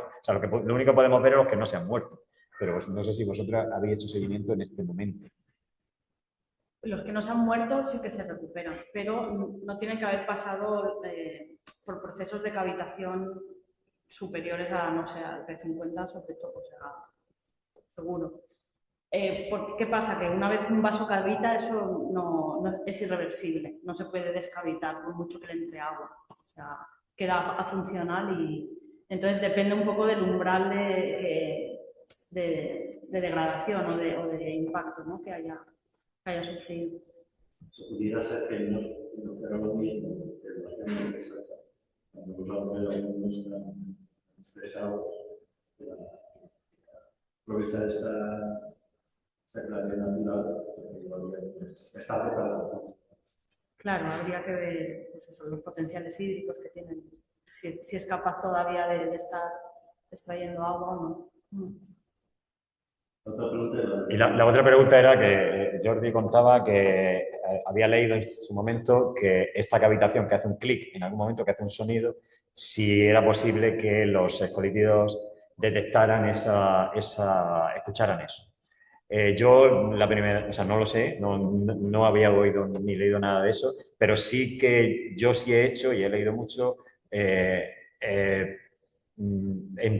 O sea, lo único que podemos ver es los que no se han muerto. Pero no sé si vosotros habéis hecho seguimiento en este momento. Los que no se han muerto sí que se recuperan, pero no tienen que haber pasado por procesos de cavitación superiores a, no sé, al P50, sobre todo, o sea, seguro. ¿Qué pasa? Que una vez un vaso cavita, eso no es irreversible, no se puede descavitar por mucho que le entre agua. O sea, queda afuncional y entonces depende un poco del umbral de degradación o de impacto, ¿no? que haya sufrido. Se pudiera ser que no fuera lo mismo, pero no es exacto. Cuando los árboles no están estresados, aprovechar esta clave natural, está preparado. Claro, habría que ver pues eso, los potenciales hídricos que tienen, si es capaz todavía de estar extrayendo agua o no. Y la otra pregunta era que Jordi contaba que había leído en su momento que esta cavitación que hace un clic, en algún momento que hace un sonido, si era posible que los escolípidos detectaran escucharan eso. Yo no lo sé, no había oído ni leído nada de eso, pero sí que yo sí he hecho y he leído mucho en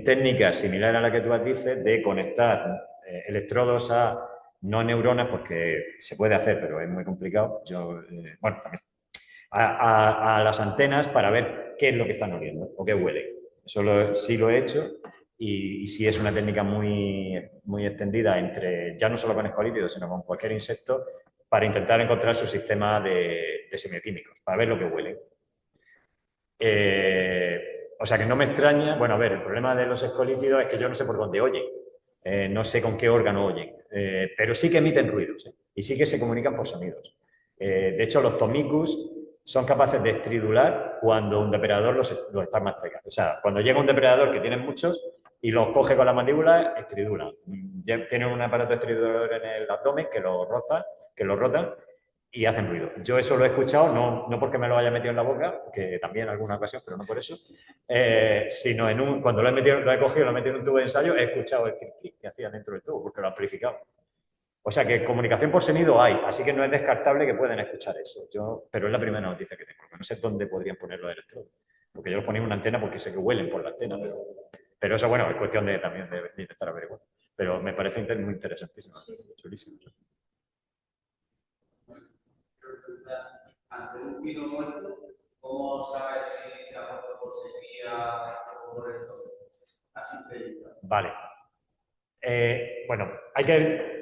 técnicas similares a la que tú dices de conectar electrodos a no neuronas, porque se puede hacer, pero es muy complicado. A las antenas para ver qué es lo que están oliendo o qué huele. Eso sí lo he hecho y sí es una técnica muy, muy extendida ya no solo con escolípidos, sino con cualquier insecto para intentar encontrar su sistema de semioquímicos, para ver lo que huele. O sea que no me extraña, bueno, a ver, el problema de los escolípidos es que yo no sé por dónde oyen, no sé con qué órgano oyen, pero sí que emiten ruidos y sí que se comunican por sonidos. De hecho, los tomicus son capaces de estridular cuando un depredador los está más cerca. O sea, cuando llega un depredador que tienen muchos, y los coge con la mandíbula, estridula. Ya tienen un aparato estridulador en el abdomen que lo roza, que lo rotan y hacen ruido. Yo eso lo he escuchado, no porque me lo haya metido en la boca, que también en alguna ocasión, pero no por eso, sino cuando lo he cogido, lo he metido en un tubo de ensayo, he escuchado el clic que hacía dentro del tubo, porque lo he amplificado. O sea que comunicación por sonido hay, así que no es descartable que puedan escuchar eso. Pero es la primera noticia que tengo, no sé dónde podrían poner los electrodos. Porque yo los ponía en una antena porque sé que huelen por la antena, pero eso, bueno, es cuestión también de intentar averiguar. Pero me parece muy interesantísimo, chulísimo. Ante un pino muerto, ¿cómo sabes si se ha muerto por sequía o por el todo? Así que... Vale. Bueno, hay que...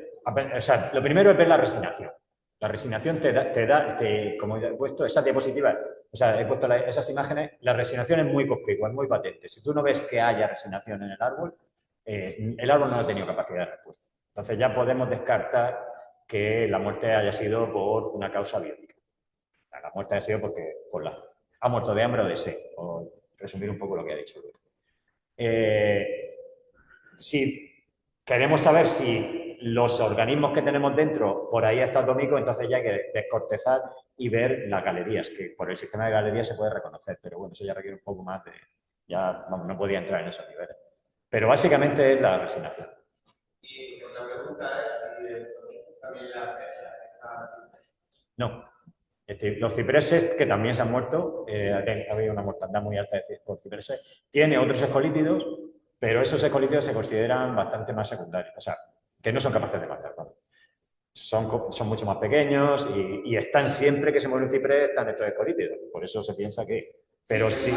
O sea, lo primero es ver la resignación. La resignación te da como he puesto esas diapositivas, o sea, he puesto esas imágenes, la resignación es muy conspicua, es muy patente. Si tú no ves que haya resignación en el árbol no ha tenido capacidad de respuesta. Entonces ya podemos descartar que la muerte haya sido por una causa biótica. La muerte ha sido porque ha muerto de hambre o de sed, o resumir un poco lo que ha dicho Luis. Si queremos saber si los organismos que tenemos dentro, por ahí está atómico, entonces ya hay que descortezar y ver las galerías, que por el sistema de galerías se puede reconocer, pero bueno, eso ya requiere un poco más de... Ya vamos, no podía entrar en esos niveles. Pero básicamente es la resignación. Y otra pregunta es si el también le afecta a... No. Es decir, los cipreses, que también se han muerto, había una mortandad muy alta por cipreses, tiene otros escolítidos, pero esos escolítidos se consideran bastante más secundarios, o sea, que no son capaces de matar. ¿Vale? Son mucho más pequeños y están siempre que se muere un ciprés, están estos escolítidos. Por eso se piensa que... Pero sí...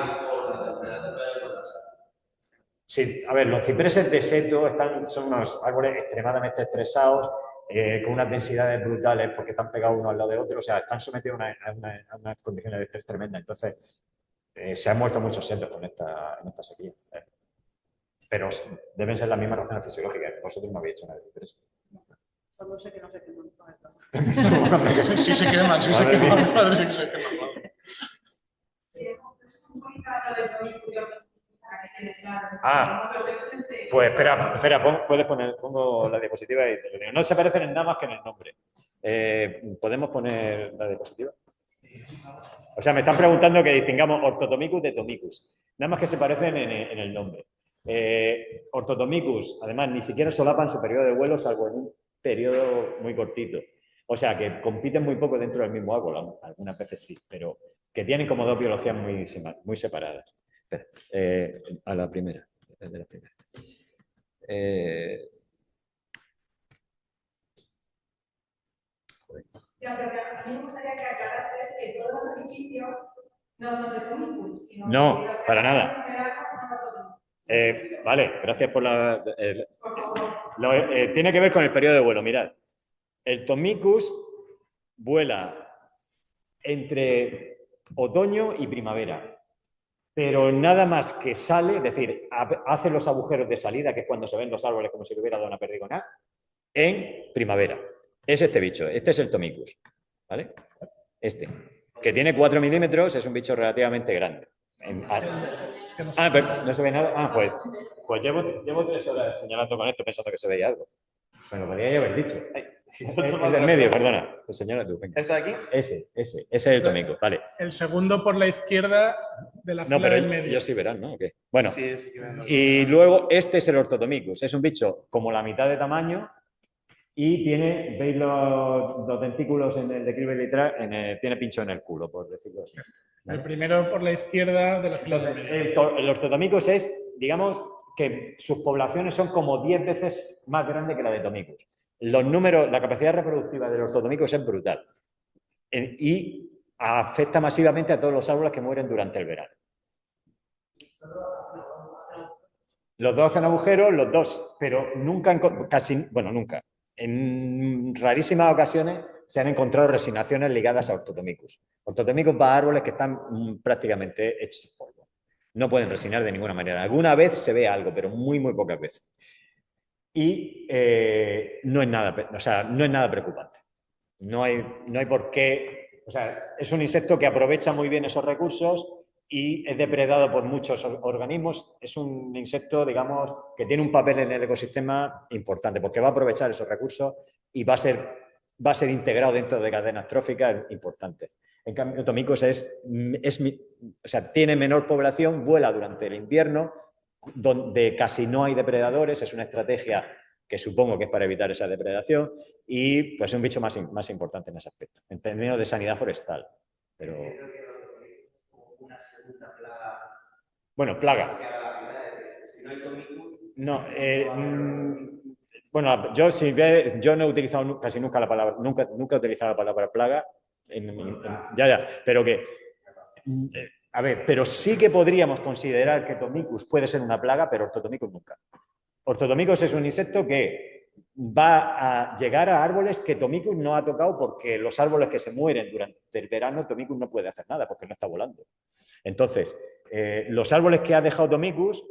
Sí, a ver, los cipreses de seto son unos árboles extremadamente estresados, con unas densidades brutales porque están pegados uno al lado de otro, o sea, están sometidos a unas condiciones de estrés tremendas. Entonces, se han muerto muchos setos en esta sequía. Pero deben ser las mismas razones fisiológicas. Vosotros no habéis hecho nada de cipreses. Solo sé que no se queman. Sí se queman, sí se queman. Madre, sí se queman. Pues espera, pongo la diapositiva y te lo digo. No se parecen en nada más que en el nombre. ¿Podemos poner la diapositiva? O sea, me están preguntando que distingamos Orthotomicus de Tomicus. Nada más que se parecen en el nombre. Orthotomicus, además, ni siquiera solapan su periodo de vuelo, salvo en un periodo muy cortito. O sea, que compiten muy poco dentro del mismo árbol, algunas veces sí, pero que tienen como dos biologías muy separadas. Espera, a la primera. De la primera. Ya, pero a mí me gustaría que aclarases que todos los edificios no son de Tomicus. No, para nada. Vale, gracias por la... tiene que ver con el periodo de vuelo. Mirad, el Tomicus vuela entre otoño y primavera, pero nada más que sale, es decir, hace los agujeros de salida, que es cuando se ven los árboles como si le hubiera dado una perdigonada, en primavera. Es este bicho, este es el Tomicus, ¿vale? Este, que tiene 4 milímetros, es un bicho relativamente grande. Pero no se ve nada. Pues llevo 3 horas señalando con esto pensando que se veía algo. Me lo podría haber dicho. El del medio, perdona. Pues señala tú. Venga. ¿Este de aquí? Ese es el Tomicus, vale. El segundo por la izquierda de la fila del medio. Ellos sí verán, ¿no? ¿Okay? Bueno, Sí, y luego este es el Orthotomicus. Es un bicho como la mitad de tamaño y tiene, ¿veis los dentículos en el declive literal? Tiene pincho en el culo, por decirlo así. ¿Vale? El primero por la izquierda de la fila del medio. El Orthotomicus es, digamos, que sus poblaciones son como 10 veces más grandes que la de Tomicus. Los números, la capacidad reproductiva del Orthotomicus es brutal. Y afecta masivamente a todos los árboles que mueren durante el verano. Los dos hacen agujeros, los dos, pero nunca, nunca. En rarísimas ocasiones se han encontrado resignaciones ligadas a Orthotomicus. Orthotomicus va a árboles que están prácticamente hechos polvo. No pueden resignar de ninguna manera. Alguna vez se ve algo, pero muy, muy pocas veces. Y no es nada preocupante. No hay por qué... O sea, es un insecto que aprovecha muy bien esos recursos y es depredado por muchos organismos. Es un insecto, digamos, que tiene un papel en el ecosistema importante porque va a aprovechar esos recursos y va a ser integrado dentro de cadenas tróficas importantes. En cambio, Tomicus o sea, tiene menor población, vuela durante el invierno, donde casi no hay depredadores, es una estrategia que supongo que es para evitar esa depredación, y pues es un bicho más importante en ese aspecto, en términos de sanidad forestal. Pero... Bueno, plaga. No, bueno, yo no he utilizado casi nunca la palabra, nunca he utilizado la palabra plaga, pero que, a ver, pero sí que podríamos considerar que Tomicus puede ser una plaga, pero Ortotomicus nunca. Ortotomicus es un insecto que va a llegar a árboles que Tomicus no ha tocado, porque los árboles que se mueren durante el verano, Tomicus no puede hacer nada porque no está volando. Entonces, los árboles que ha dejado Tomicus,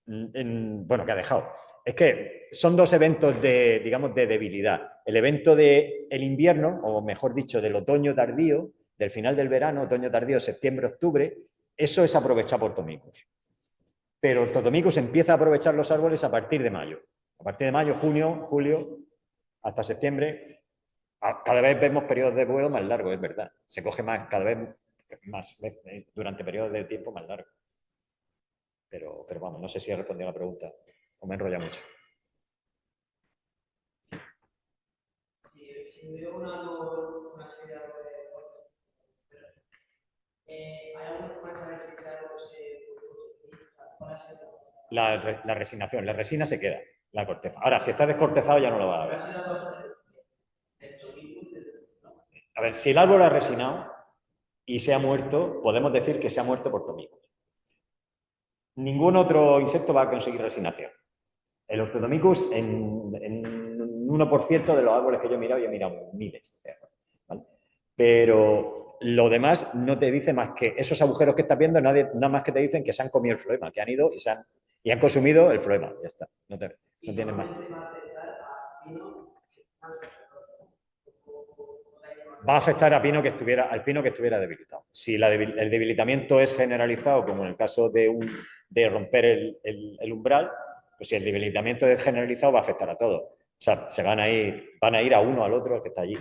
bueno, que ha dejado, es que son dos eventos de, digamos, de debilidad. El evento del invierno, o mejor dicho, del otoño tardío, del final del verano, otoño tardío, septiembre, octubre, eso es aprovechado por Tomicus. Pero Ortotomicus empieza a aprovechar los árboles a partir de mayo. A partir de mayo, junio, julio, hasta septiembre, cada vez vemos periodos de vuelo más largos, es verdad. Se coge más, cada vez más durante periodos de tiempo más largos. Pero vamos, no sé si he respondido a la pregunta o me he enrollado mucho. Si veo una serie de árboles, ¿hay alguna forma de saber si ese árbol se puede conseguir? La resinación, la resina se queda, la corteza. Ahora, si está descortezado ya no lo va a ver. A ver, si el árbol ha resinado y se ha muerto, podemos decir que se ha muerto por Tomicus. Ningún otro insecto va a conseguir resinación. El Ortotomicus, en un 1% de los árboles que yo he mirado, y he mirado miles, ¿vale? Pero lo demás no te dice más que esos agujeros que estás viendo, nada más que te dicen que se han comido el floema, que han ido y han consumido el floema. Ya está, no tienes más. Va a afectar al pino que estuviera debilitado. Si el debilitamiento es generalizado, como en el caso de romper el umbral, pues si el debilitamiento es generalizado va a afectar a todos. O sea, van a ir a uno al otro que está allí.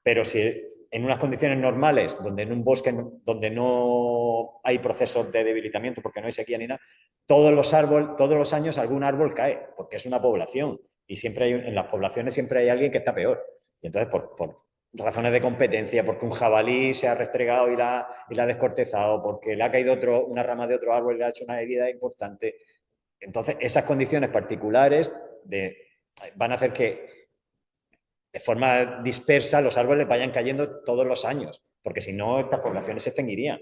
Pero si en unas condiciones normales, donde en un bosque donde no hay procesos de debilitamiento porque no hay sequía ni nada, todos los años algún árbol cae, porque es una población. Y en las poblaciones siempre hay alguien que está peor. Y entonces, por razones de competencia, porque un jabalí se ha restregado y la ha descortezado, porque le ha caído una rama de otro árbol y le ha hecho una herida importante. Entonces, esas condiciones particulares van a hacer que de forma dispersa los árboles vayan cayendo todos los años, porque si no, estas poblaciones se extinguirían.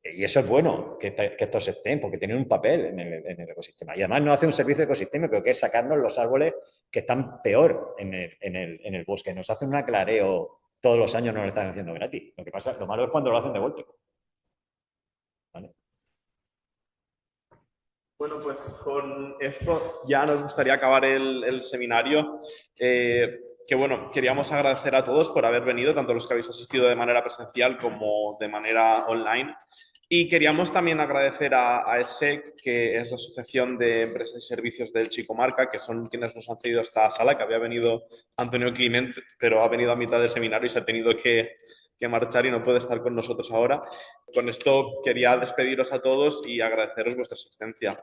Y eso es bueno, que estos se estén, porque tienen un papel en el ecosistema. Y además nos hace un servicio ecosistémico, que es sacarnos los árboles que están peor en el bosque. Nos hacen un aclareo todos los años, no lo están haciendo gratis. Lo malo es cuando lo hacen de golpe. ¿Vale? Bueno, pues con esto ya nos gustaría acabar el seminario. Que bueno, queríamos agradecer a todos por haber venido, tanto los que habéis asistido de manera presencial como de manera online. Y queríamos también agradecer a ESEC, que es la Asociación de Empresas y Servicios de Elche y Comarca, que son quienes nos han cedido esta sala, que había venido Antonio Climent, pero ha venido a mitad del seminario y se ha tenido que marchar y no puede estar con nosotros ahora. Con esto quería despediros a todos y agradeceros vuestra asistencia.